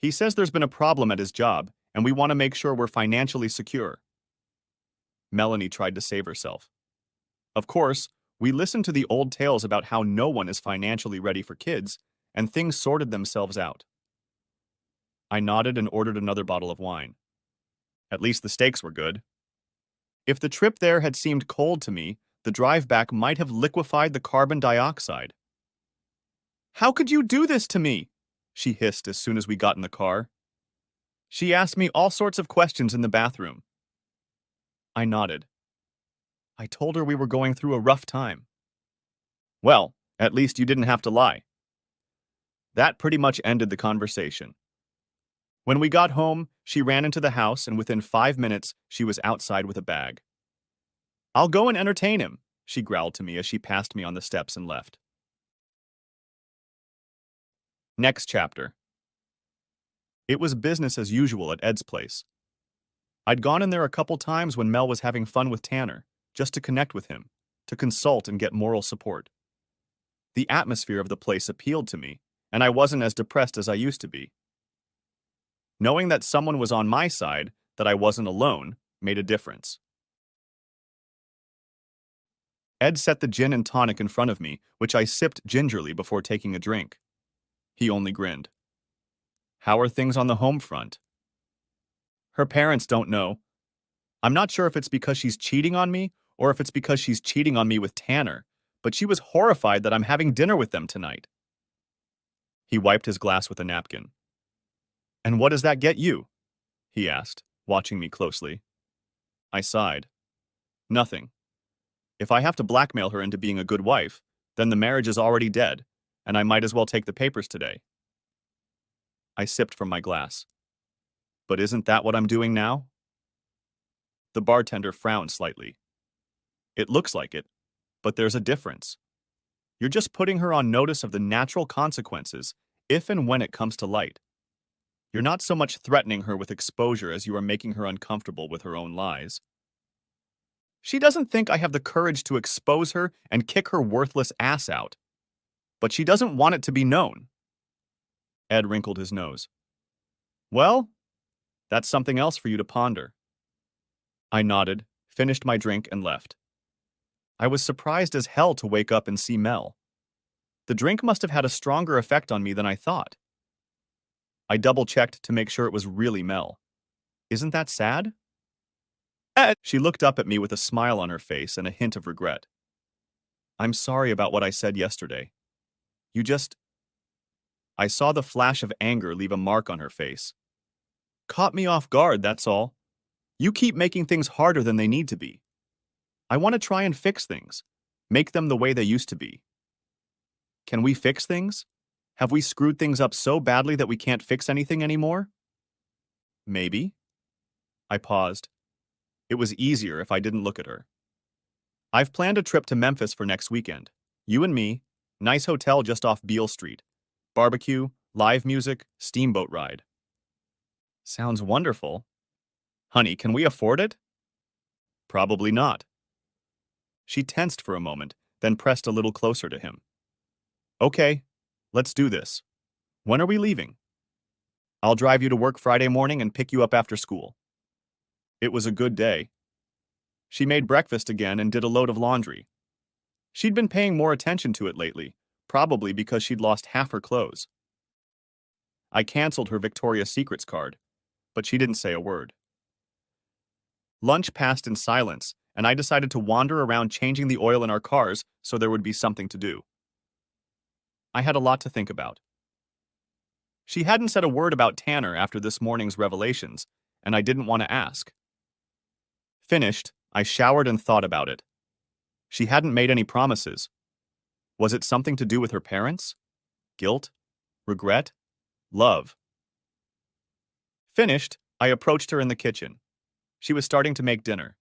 He says there's been a problem at his job, and we want to make sure we're financially secure. Melanie tried to save herself. Of course, we listened to the old tales about how no one is financially ready for kids, and things sorted themselves out. I nodded and ordered another bottle of wine. At least the steaks were good. If the trip there had seemed cold to me, the drive back might have liquefied the carbon dioxide. How could you do this to me? She hissed as soon as we got in the car. She asked me all sorts of questions in the bathroom. I nodded. I told her we were going through a rough time. Well, at least you didn't have to lie. That pretty much ended the conversation. When we got home, she ran into the house, and within 5 minutes, she was outside with a bag. I'll go and entertain him, she growled to me as she passed me on the steps and left. Next chapter. It was business as usual at Ed's place. I'd gone in there a couple times when Mel was having fun with Tanner, just to connect with him, to consult and get moral support. The atmosphere of the place appealed to me, and I wasn't as depressed as I used to be. Knowing that someone was on my side, that I wasn't alone, made a difference. Ed set the gin and tonic in front of me, which I sipped gingerly before taking a drink. He only grinned. How are things on the home front? Her parents don't know. I'm not sure if it's because she's cheating on me or if it's because she's cheating on me with Tanner, but she was horrified that I'm having dinner with them tonight. He wiped his glass with a napkin. And what does that get you? He asked, watching me closely. I sighed. Nothing. If I have to blackmail her into being a good wife, then the marriage is already dead, and I might as well take the papers today. I sipped from my glass. But isn't that what I'm doing now? The bartender frowned slightly. It looks like it, but there's a difference. You're just putting her on notice of the natural consequences if and when it comes to light. You're not so much threatening her with exposure as you are making her uncomfortable with her own lies. She doesn't think I have the courage to expose her and kick her worthless ass out. But she doesn't want it to be known. Ed wrinkled his nose. Well, that's something else for you to ponder. I nodded, finished my drink, and left. I was surprised as hell to wake up and see Mel. The drink must have had a stronger effect on me than I thought. I double-checked to make sure it was really Mel. Isn't that sad? She looked up at me with a smile on her face and a hint of regret. I'm sorry about what I said yesterday. I saw the flash of anger leave a mark on her face. Caught me off guard, that's all. You keep making things harder than they need to be. I want to try and fix things. Make them the way they used to be. Can we fix things? Have we screwed things up so badly that we can't fix anything anymore? Maybe. I paused. It was easier if I didn't look at her. I've planned a trip to Memphis for next weekend. You and me, nice hotel just off Beale Street. Barbecue, live music, steamboat ride. Sounds wonderful. Honey, can we afford it? Probably not. She tensed for a moment, then pressed a little closer to him. Okay, let's do this. When are we leaving? I'll drive you to work Friday morning and pick you up after school. It was a good day. She made breakfast again and did a load of laundry. She'd been paying more attention to it lately, probably because she'd lost half her clothes. I canceled her Victoria's Secrets card, but she didn't say a word. Lunch passed in silence, and I decided to wander around changing the oil in our cars so there would be something to do. I had a lot to think about. She hadn't said a word about Tanner after this morning's revelations, and I didn't want to ask. Finished, I showered and thought about it. She hadn't made any promises. Was it something to do with her parents? Guilt? Regret? Love? Finished, I approached her in the kitchen. She was starting to make dinner.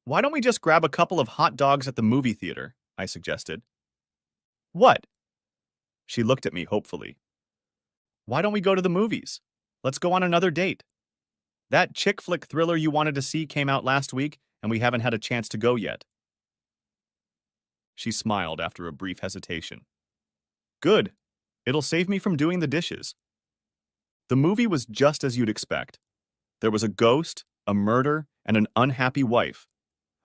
Why don't we just grab a couple of hot dogs at the movie theater? I suggested. What? She looked at me hopefully. Why don't we go to the movies? Let's go on another date. That chick flick thriller you wanted to see came out last week, and we haven't had a chance to go yet. She smiled after a brief hesitation. Good. It'll save me from doing the dishes. The movie was just as you'd expect. There was a ghost, a murder, and an unhappy wife.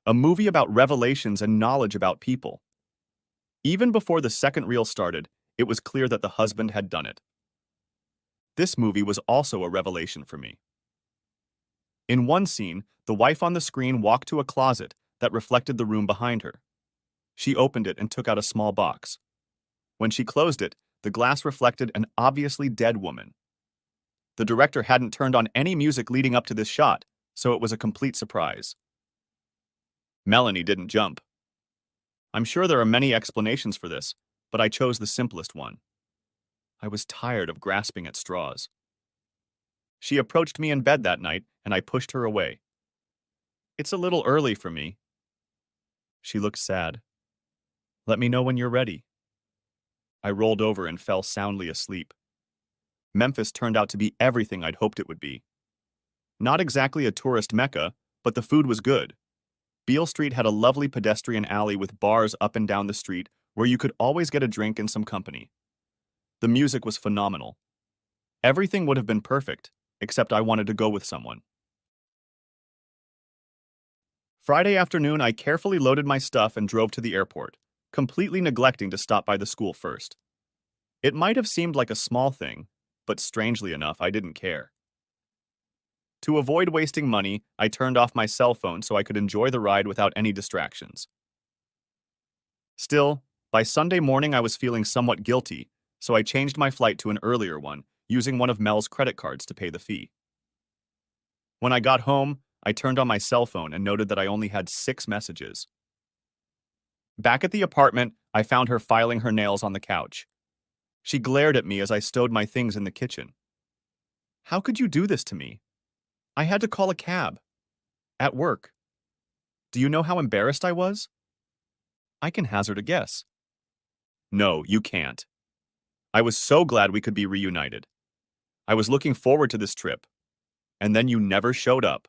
A movie about revelations and knowledge about people. Even before the second reel started, it was clear that the husband had done it. This movie was also a revelation for me. In one scene, the wife on the screen walked to a closet that reflected the room behind her. She opened it and took out a small box. When she closed it, the glass reflected an obviously dead woman. The director hadn't turned on any music leading up to this shot, so it was a complete surprise. Melanie didn't jump. I'm sure there are many explanations for this, but I chose the simplest one. I was tired of grasping at straws. She approached me in bed that night, and I pushed her away. It's a little early for me. She looked sad. Let me know when you're ready. I rolled over and fell soundly asleep. Memphis turned out to be everything I'd hoped it would be. Not exactly a tourist mecca, but the food was good. Beale Street had a lovely pedestrian alley with bars up and down the street where you could always get a drink and some company. The music was phenomenal. Everything would have been perfect, except I wanted to go with someone. Friday afternoon, I carefully loaded my stuff and drove to the airport, completely neglecting to stop by the school first. It might have seemed like a small thing, but strangely enough, I didn't care. To avoid wasting money, I turned off my cell phone so I could enjoy the ride without any distractions. Still, by Sunday morning, I was feeling somewhat guilty, so I changed my flight to an earlier one, using one of Mel's credit cards to pay the fee. When I got home, I turned on my cell phone and noted that I only had 6 messages. Back at the apartment, I found her filing her nails on the couch. She glared at me as I stowed my things in the kitchen. How could you do this to me? I had to call a cab. At work. Do you know how embarrassed I was? I can hazard a guess. No, you can't. I was so glad we could be reunited. I was looking forward to this trip. And then you never showed up.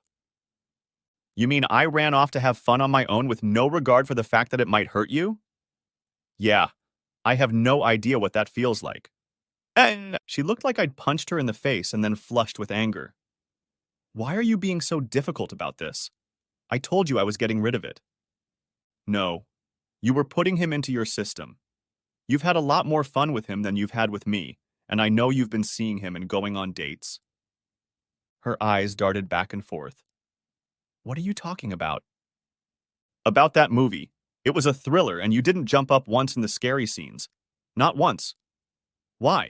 You mean I ran off to have fun on my own with no regard for the fact that it might hurt you? Yeah, I have no idea what that feels like. And she looked like I'd punched her in the face and then flushed with anger. Why are you being so difficult about this? I told you I was getting rid of it. No, you were putting him into your system. You've had a lot more fun with him than you've had with me, and I know you've been seeing him and going on dates. Her eyes darted back and forth. What are you talking about? About that movie. It was a thriller and you didn't jump up once in the scary scenes. Not once. Why?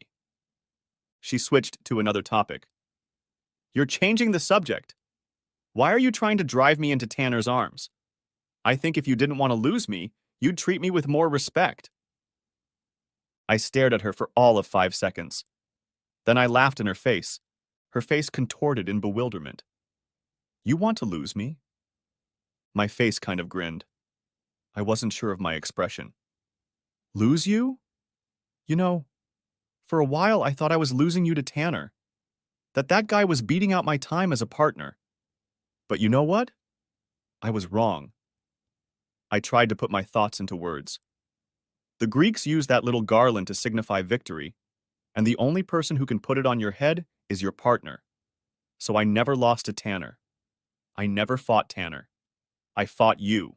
She switched to another topic. You're changing the subject. Why are you trying to drive me into Tanner's arms? I think if you didn't want to lose me, you'd treat me with more respect. I stared at her for all of 5 seconds. Then I laughed in her face contorted in bewilderment. You want to lose me? My face kind of grinned. I wasn't sure of my expression. Lose you? You know, for a while I thought I was losing you to Tanner. That guy was beating out my time as a partner. But you know what? I was wrong. I tried to put my thoughts into words. The Greeks used that little garland to signify victory, and the only person who can put it on your head is your partner. So I never lost to Tanner. I never fought Tanner. I fought you.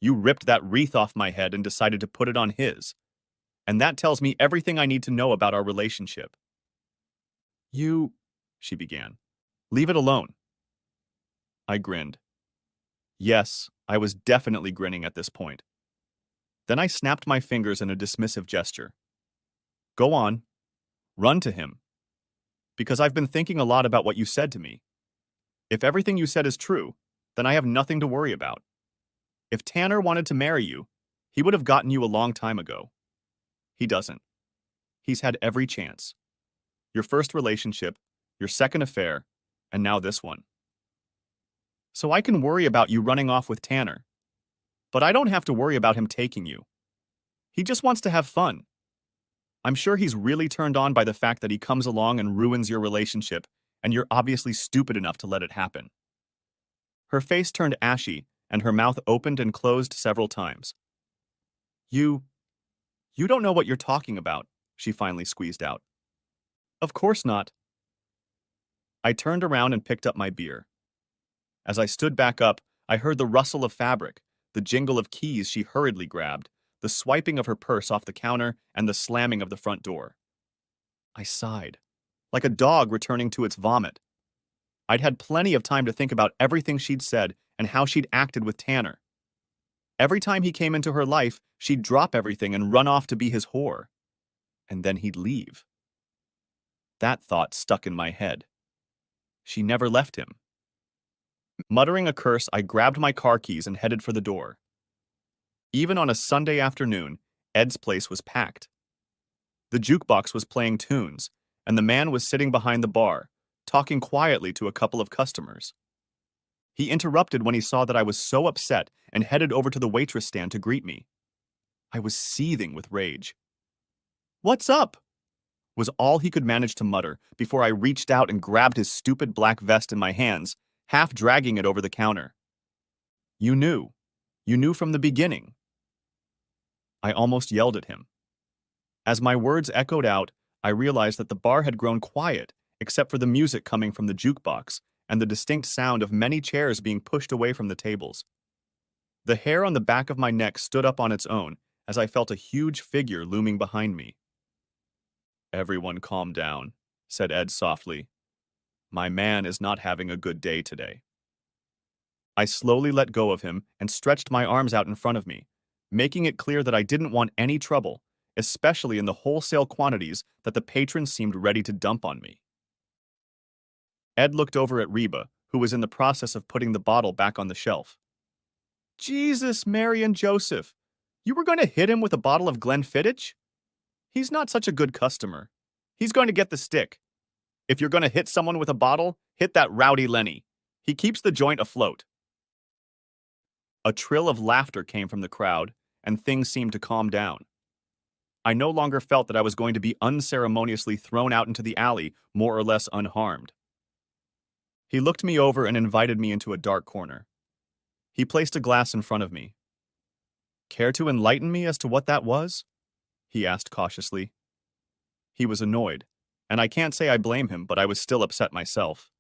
You ripped that wreath off my head and decided to put it on his. And that tells me everything I need to know about our relationship. She began. Leave it alone. I grinned. Yes, I was definitely grinning at this point. Then I snapped my fingers in a dismissive gesture. Go on. Run to him. Because I've been thinking a lot about what you said to me. If everything you said is true, then I have nothing to worry about. If Tanner wanted to marry you, he would have gotten you a long time ago. He doesn't. He's had every chance. Your first relationship, your second affair, and now this one. So I can worry about you running off with Tanner. But I don't have to worry about him taking you. He just wants to have fun. I'm sure he's really turned on by the fact that he comes along and ruins your relationship, and you're obviously stupid enough to let it happen. Her face turned ashy, and her mouth opened and closed several times. You don't know what you're talking about, she finally squeezed out. Of course not. I turned around and picked up my beer. As I stood back up, I heard the rustle of fabric, the jingle of keys she hurriedly grabbed, the swiping of her purse off the counter, and the slamming of the front door. I sighed, like a dog returning to its vomit. I'd had plenty of time to think about everything she'd said and how she'd acted with Tanner. Every time he came into her life, she'd drop everything and run off to be his whore. And then he'd leave. That thought stuck in my head. She never left him. Muttering a curse, I grabbed my car keys and headed for the door. Even on a Sunday afternoon, Ed's place was packed. The jukebox was playing tunes, and the man was sitting behind the bar, talking quietly to a couple of customers. He interrupted when he saw that I was so upset and headed over to the waitress stand to greet me. I was seething with rage. "What's up?" was all he could manage to mutter before I reached out and grabbed his stupid black vest in my hands, half dragging it over the counter. You knew. You knew from the beginning. I almost yelled at him. As my words echoed out, I realized that the bar had grown quiet, except for the music coming from the jukebox, and the distinct sound of many chairs being pushed away from the tables. The hair on the back of my neck stood up on its own as I felt a huge figure looming behind me. "Everyone calm down," said Ed softly. "My man is not having a good day today." I slowly let go of him and stretched my arms out in front of me, making it clear that I didn't want any trouble, especially in the wholesale quantities that the patrons seemed ready to dump on me. Ed looked over at Reba, who was in the process of putting the bottle back on the shelf. "Jesus, Mary, and Joseph, you were going to hit him with a bottle of Glenfiddich? He's not such a good customer. He's going to get the stick. If you're going to hit someone with a bottle, hit that rowdy Lenny. He keeps the joint afloat." A trill of laughter came from the crowd, and things seemed to calm down. I no longer felt that I was going to be unceremoniously thrown out into the alley, more or less unharmed. He looked me over and invited me into a dark corner. He placed a glass in front of me. "Care to enlighten me as to what that was?" he asked cautiously. He was annoyed, and I can't say I blame him, but I was still upset myself.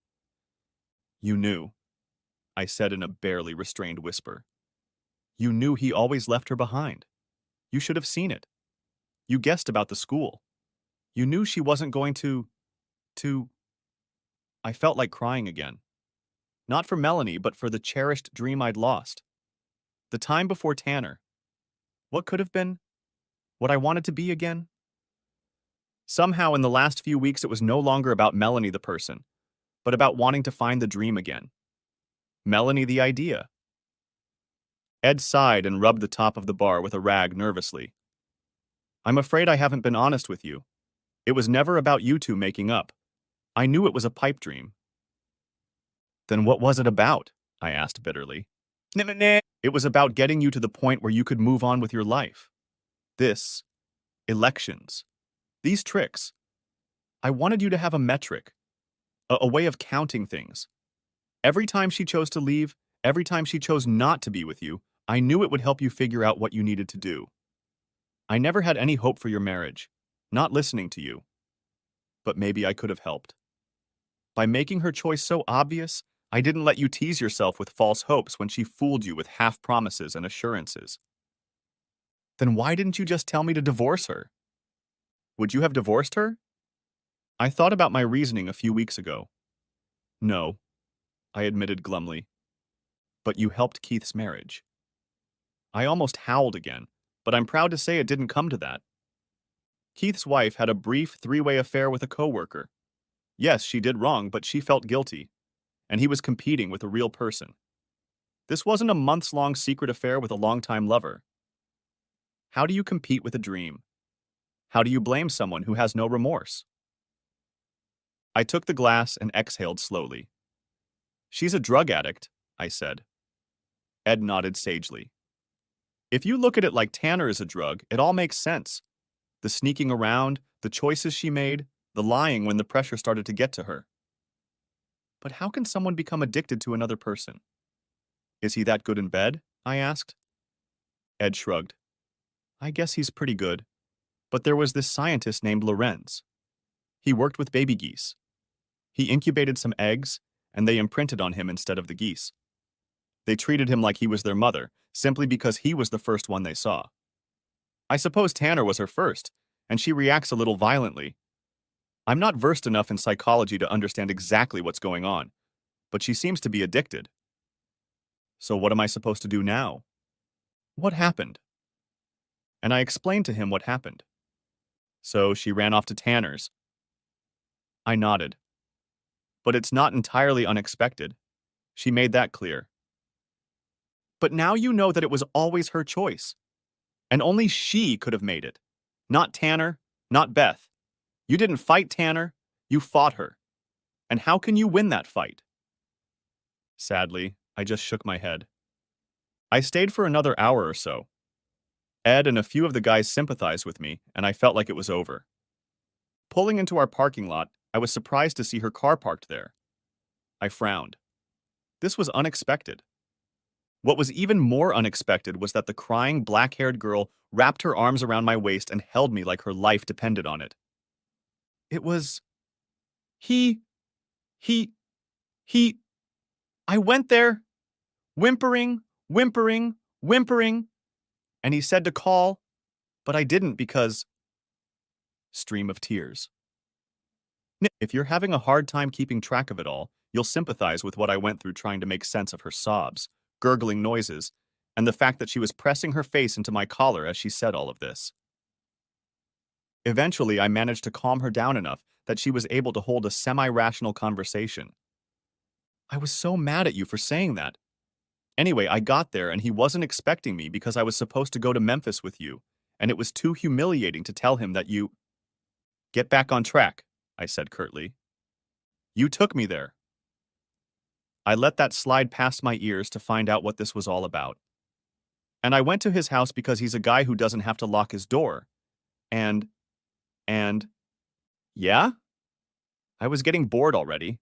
"You knew," I said in a barely restrained whisper. "You knew he always left her behind. You should have seen it. You guessed about the school. You knew she wasn't going to... I felt like crying again. Not for Melanie, but for the cherished dream I'd lost. The time before Tanner. What could have been? What I wanted to be again? Somehow in the last few weeks it was no longer about Melanie the person, but about wanting to find the dream again. Melanie the idea. Ed sighed and rubbed the top of the bar with a rag nervously. "I'm afraid I haven't been honest with you. It was never about you two making up. I knew it was a pipe dream." "Then what was it about?" I asked bitterly. "It was about getting you to the point where you could move on with your life. This, elections, these tricks. I wanted you to have a metric, a way of counting things. Every time she chose to leave, every time she chose not to be with you, I knew it would help you figure out what you needed to do. I never had any hope for your marriage, not listening to you. But maybe I could have helped. By making her choice so obvious, I didn't let you tease yourself with false hopes when she fooled you with half promises and assurances. Then why didn't you just tell me to divorce her? Would you have divorced her?" I thought about my reasoning a few weeks ago. "No," I admitted glumly. "But you helped Keith's marriage." I almost howled again, but I'm proud to say it didn't come to that. Keith's wife had a brief three-way affair with a coworker. Yes, she did wrong, but she felt guilty, and he was competing with a real person. This wasn't a months-long secret affair with a longtime lover. How do you compete with a dream? How do you blame someone who has no remorse? I took the glass and exhaled slowly. "She's a drug addict," I said. Ed nodded sagely. "If you look at it like Tanner is a drug, it all makes sense. The sneaking around, the choices she made, the lying when the pressure started to get to her. But how can someone become addicted to another person? Is he that good in bed?" I asked. Ed shrugged. "I guess he's pretty good. But there was this scientist named Lorenz. He worked with baby geese. He incubated some eggs, and they imprinted on him instead of the geese. They treated him like he was their mother, simply because he was the first one they saw. I suppose Tanner was her first, and she reacts a little violently. I'm not versed enough in psychology to understand exactly what's going on, but she seems to be addicted. So what am I supposed to do now? What happened?" And I explained to him what happened. "So she ran off to Tanner's." I nodded. "But it's not entirely unexpected. She made that clear." "But now you know that it was always her choice. And only she could have made it. Not Tanner, not Beth. You didn't fight Tanner, you fought her. And how can you win that fight?" Sadly, I just shook my head. I stayed for another hour or so. Ed and a few of the guys sympathized with me, and I felt like it was over. Pulling into our parking lot, I was surprised to see her car parked there. I frowned. This was unexpected. What was even more unexpected was that the crying, black-haired girl wrapped her arms around my waist and held me like her life depended on it. It was... He... I went there, whimpering, whimpering, whimpering, and he said to call, but I didn't because stream of tears. If you're having a hard time keeping track of it all, you'll sympathize with what I went through trying to make sense of her sobs, gurgling noises, and the fact that she was pressing her face into my collar as she said all of this. Eventually, I managed to calm her down enough that she was able to hold a semi-rational conversation. I was so mad at you for saying that. Anyway, I got there and he wasn't expecting me because I was supposed to go to Memphis with you, and it was too humiliating to tell him that you... Get back on track, I said curtly. You took me there. I let that slide past my ears to find out what this was all about. And I went to his house because he's a guy who doesn't have to lock his door. And, yeah? I was getting bored already.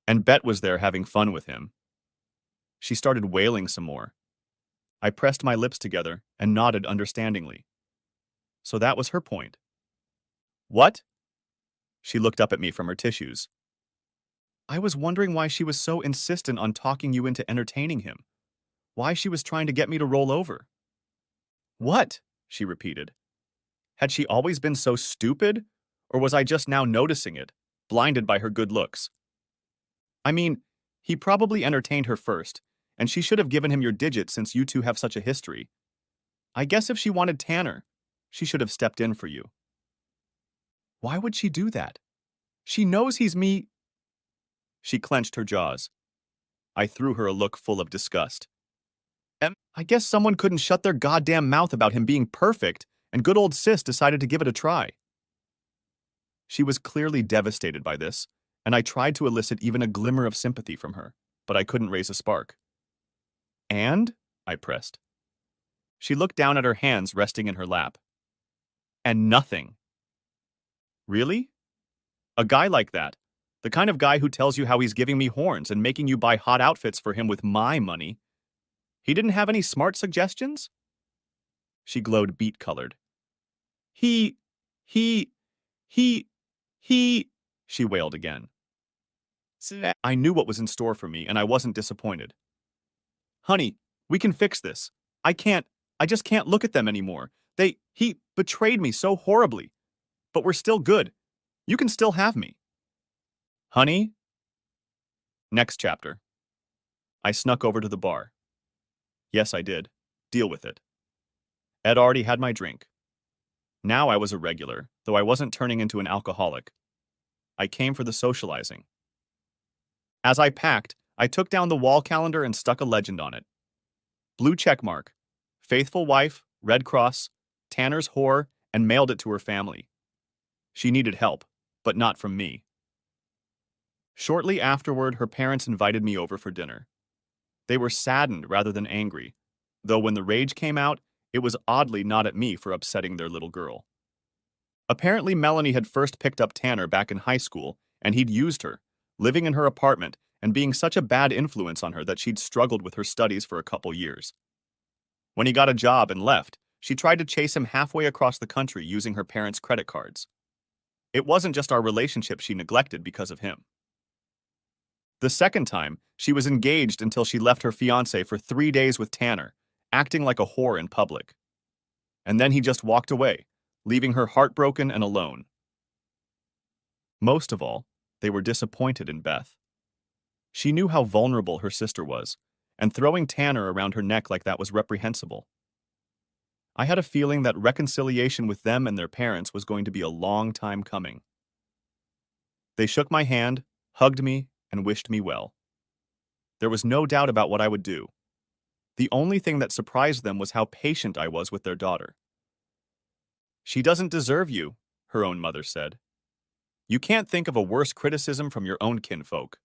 And Bet was there having fun with him. She started wailing some more. I pressed my lips together and nodded understandingly. So that was her point. What? She looked up at me from her tissues. I was wondering why she was so insistent on talking you into entertaining him. Why she was trying to get me to roll over. What? She repeated. Had she always been so stupid? Or was I just now noticing it, blinded by her good looks? I mean, he probably entertained her first, and she should have given him your digit since you two have such a history. I guess if she wanted Tanner, she should have stepped in for you. Why would she do that? She knows he's me. She clenched her jaws. I threw her a look full of disgust. I guess someone couldn't shut their goddamn mouth about him being perfect, and good old sis decided to give it a try. She was clearly devastated by this, and I tried to elicit even a glimmer of sympathy from her, but I couldn't raise a spark. And? I pressed. She looked down at her hands resting in her lap. And nothing. Really? A guy like that, the kind of guy who tells you how he's giving me horns and making you buy hot outfits for him with my money, he didn't have any smart suggestions? She glowed beet-colored. He, she wailed again. I knew what was in store for me, and I wasn't disappointed. Honey, we can fix this. I just can't look at them anymore. He betrayed me so horribly. But we're still good. You can still have me. Honey? Next chapter. I snuck over to the bar. Yes, I did. Deal with it. Ed already had my drink. Now I was a regular, though I wasn't turning into an alcoholic. I came for the socializing. As I packed, I took down the wall calendar and stuck a legend on it. Blue checkmark, faithful wife, Red Cross, Tanner's whore, and mailed it to her family. She needed help, but not from me. Shortly afterward, her parents invited me over for dinner. They were saddened rather than angry, though when the rage came out, it was oddly not at me for upsetting their little girl. Apparently, Melanie had first picked up Tanner back in high school, and he'd used her, living in her apartment and being such a bad influence on her that she'd struggled with her studies for a couple years. When he got a job and left, she tried to chase him halfway across the country using her parents' credit cards. It wasn't just our relationship she neglected because of him. The second time, she was engaged until she left her fiancé for 3 days with Tanner, acting like a whore in public. And then he just walked away, leaving her heartbroken and alone. Most of all, they were disappointed in Beth. She knew how vulnerable her sister was, and throwing Tanner around her neck like that was reprehensible. I had a feeling that reconciliation with them and their parents was going to be a long time coming. They shook my hand, hugged me, and wished me well. There was no doubt about what I would do. The only thing that surprised them was how patient I was with their daughter. She doesn't deserve you, her own mother said. You can't think of a worse criticism from your own kinfolk.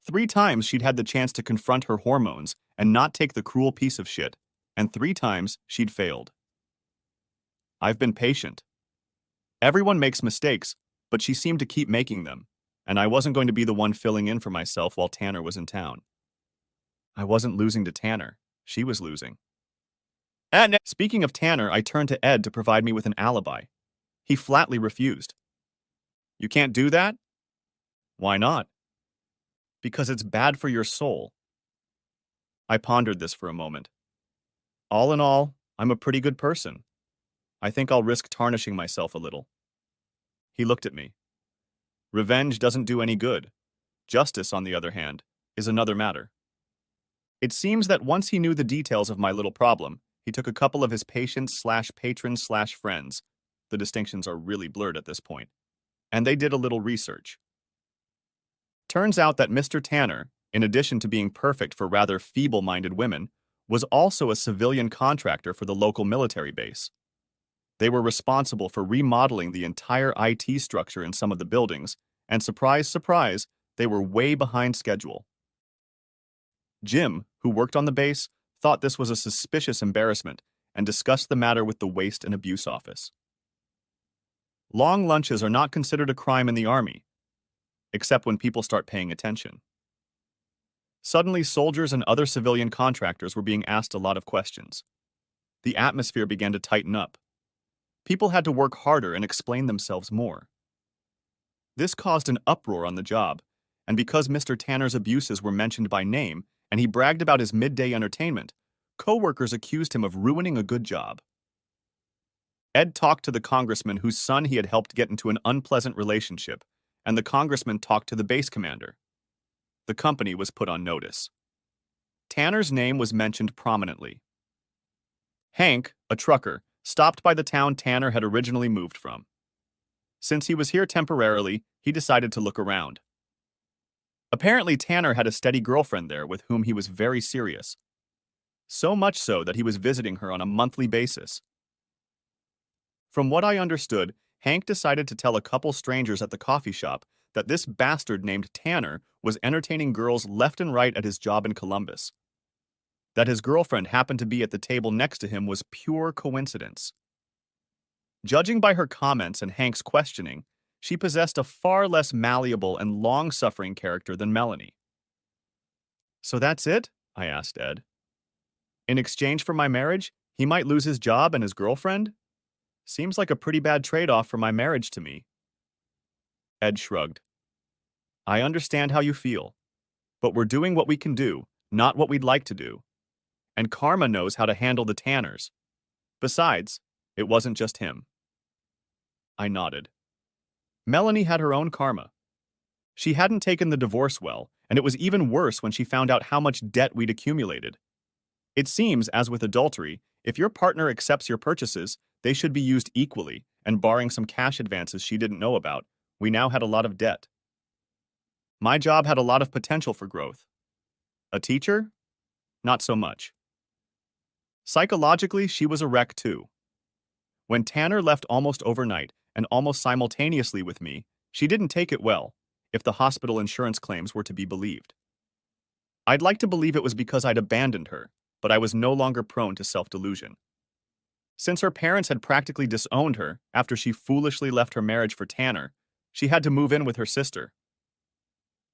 3 times she'd had the chance to confront her hormones and not take the cruel piece of shit, and 3 times she'd failed. I've been patient. Everyone makes mistakes, but she seemed to keep making them, and I wasn't going to be the one filling in for myself while Tanner was in town. I wasn't losing to Tanner. She was losing. And speaking of Tanner, I turned to Ed to provide me with an alibi. He flatly refused. You can't do that? Why not? Because it's bad for your soul. I pondered this for a moment. All in all, I'm a pretty good person. I think I'll risk tarnishing myself a little. He looked at me. Revenge doesn't do any good. Justice, on the other hand, is another matter. It seems that once he knew the details of my little problem, he took a couple of his patients/patrons/friends, the distinctions are really blurred at this point, and they did a little research. Turns out that Mr. Tanner, in addition to being perfect for rather feeble-minded women, was also a civilian contractor for the local military base. They were responsible for remodeling the entire IT structure in some of the buildings, and surprise, surprise, they were way behind schedule. Jim, who worked on the base, thought this was a suspicious embarrassment and discussed the matter with the Waste and Abuse Office. Long lunches are not considered a crime in the Army, except when people start paying attention. Suddenly, soldiers and other civilian contractors were being asked a lot of questions. The atmosphere began to tighten up. People had to work harder and explain themselves more. This caused an uproar on the job, and because Mr. Tanner's abuses were mentioned by name and he bragged about his midday entertainment, co-workers accused him of ruining a good job. Ed talked to the congressman whose son he had helped get into an unpleasant relationship, and the congressman talked to the base commander. The company was put on notice. Tanner's name was mentioned prominently. Hank, a trucker, stopped by the town Tanner had originally moved from. Since he was here temporarily, he decided to look around. Apparently, Tanner had a steady girlfriend there with whom he was very serious. So much so that he was visiting her on a monthly basis. From what I understood, Hank decided to tell a couple strangers at the coffee shop that this bastard named Tanner was entertaining girls left and right at his job in Columbus. That his girlfriend happened to be at the table next to him was pure coincidence. Judging by her comments and Hank's questioning, she possessed a far less malleable and long-suffering character than Melanie. "So that's it?" I asked Ed. "In exchange for my marriage, he might lose his job and his girlfriend? Seems like a pretty bad trade-off for my marriage to me." Ed shrugged. "I understand how you feel, but we're doing what we can do, not what we'd like to do. And karma knows how to handle the Tanners. Besides, it wasn't just him." I nodded. Melanie had her own karma. She hadn't taken the divorce well, and it was even worse when she found out how much debt we'd accumulated. It seems, as with adultery, if your partner accepts your purchases, they should be used equally, and barring some cash advances she didn't know about, we now had a lot of debt. My job had a lot of potential for growth. A teacher? Not so much. Psychologically, she was a wreck too. When Tanner left almost overnight, and almost simultaneously with me, she didn't take it well, if the hospital insurance claims were to be believed. I'd like to believe it was because I'd abandoned her, but I was no longer prone to self-delusion. Since her parents had practically disowned her after she foolishly left her marriage for Tanner, she had to move in with her sister.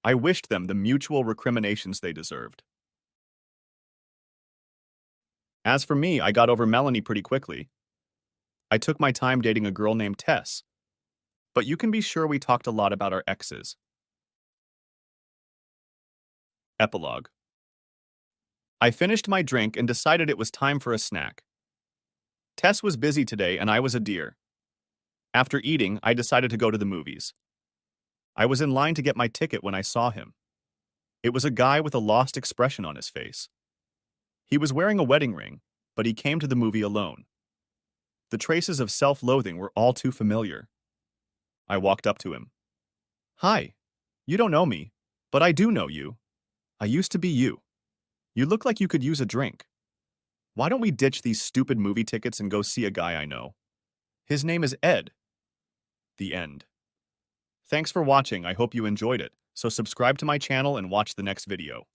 I wished them the mutual recriminations they deserved. As for me, I got over Melanie pretty quickly. I took my time dating a girl named Tess, but you can be sure we talked a lot about our exes. Epilogue. I finished my drink and decided it was time for a snack. Tess was busy today and I was a deer. After eating, I decided to go to the movies. I was in line to get my ticket when I saw him. It was a guy with a lost expression on his face. He was wearing a wedding ring, but he came to the movie alone. The traces of self-loathing were all too familiar. I walked up to him. "Hi, you don't know me, but I do know you. I used to be you. You look like you could use a drink. Why don't we ditch these stupid movie tickets and go see a guy I know? His name is Ed." The end. Thanks for watching. I hope you enjoyed it. So subscribe to my channel and watch the next video.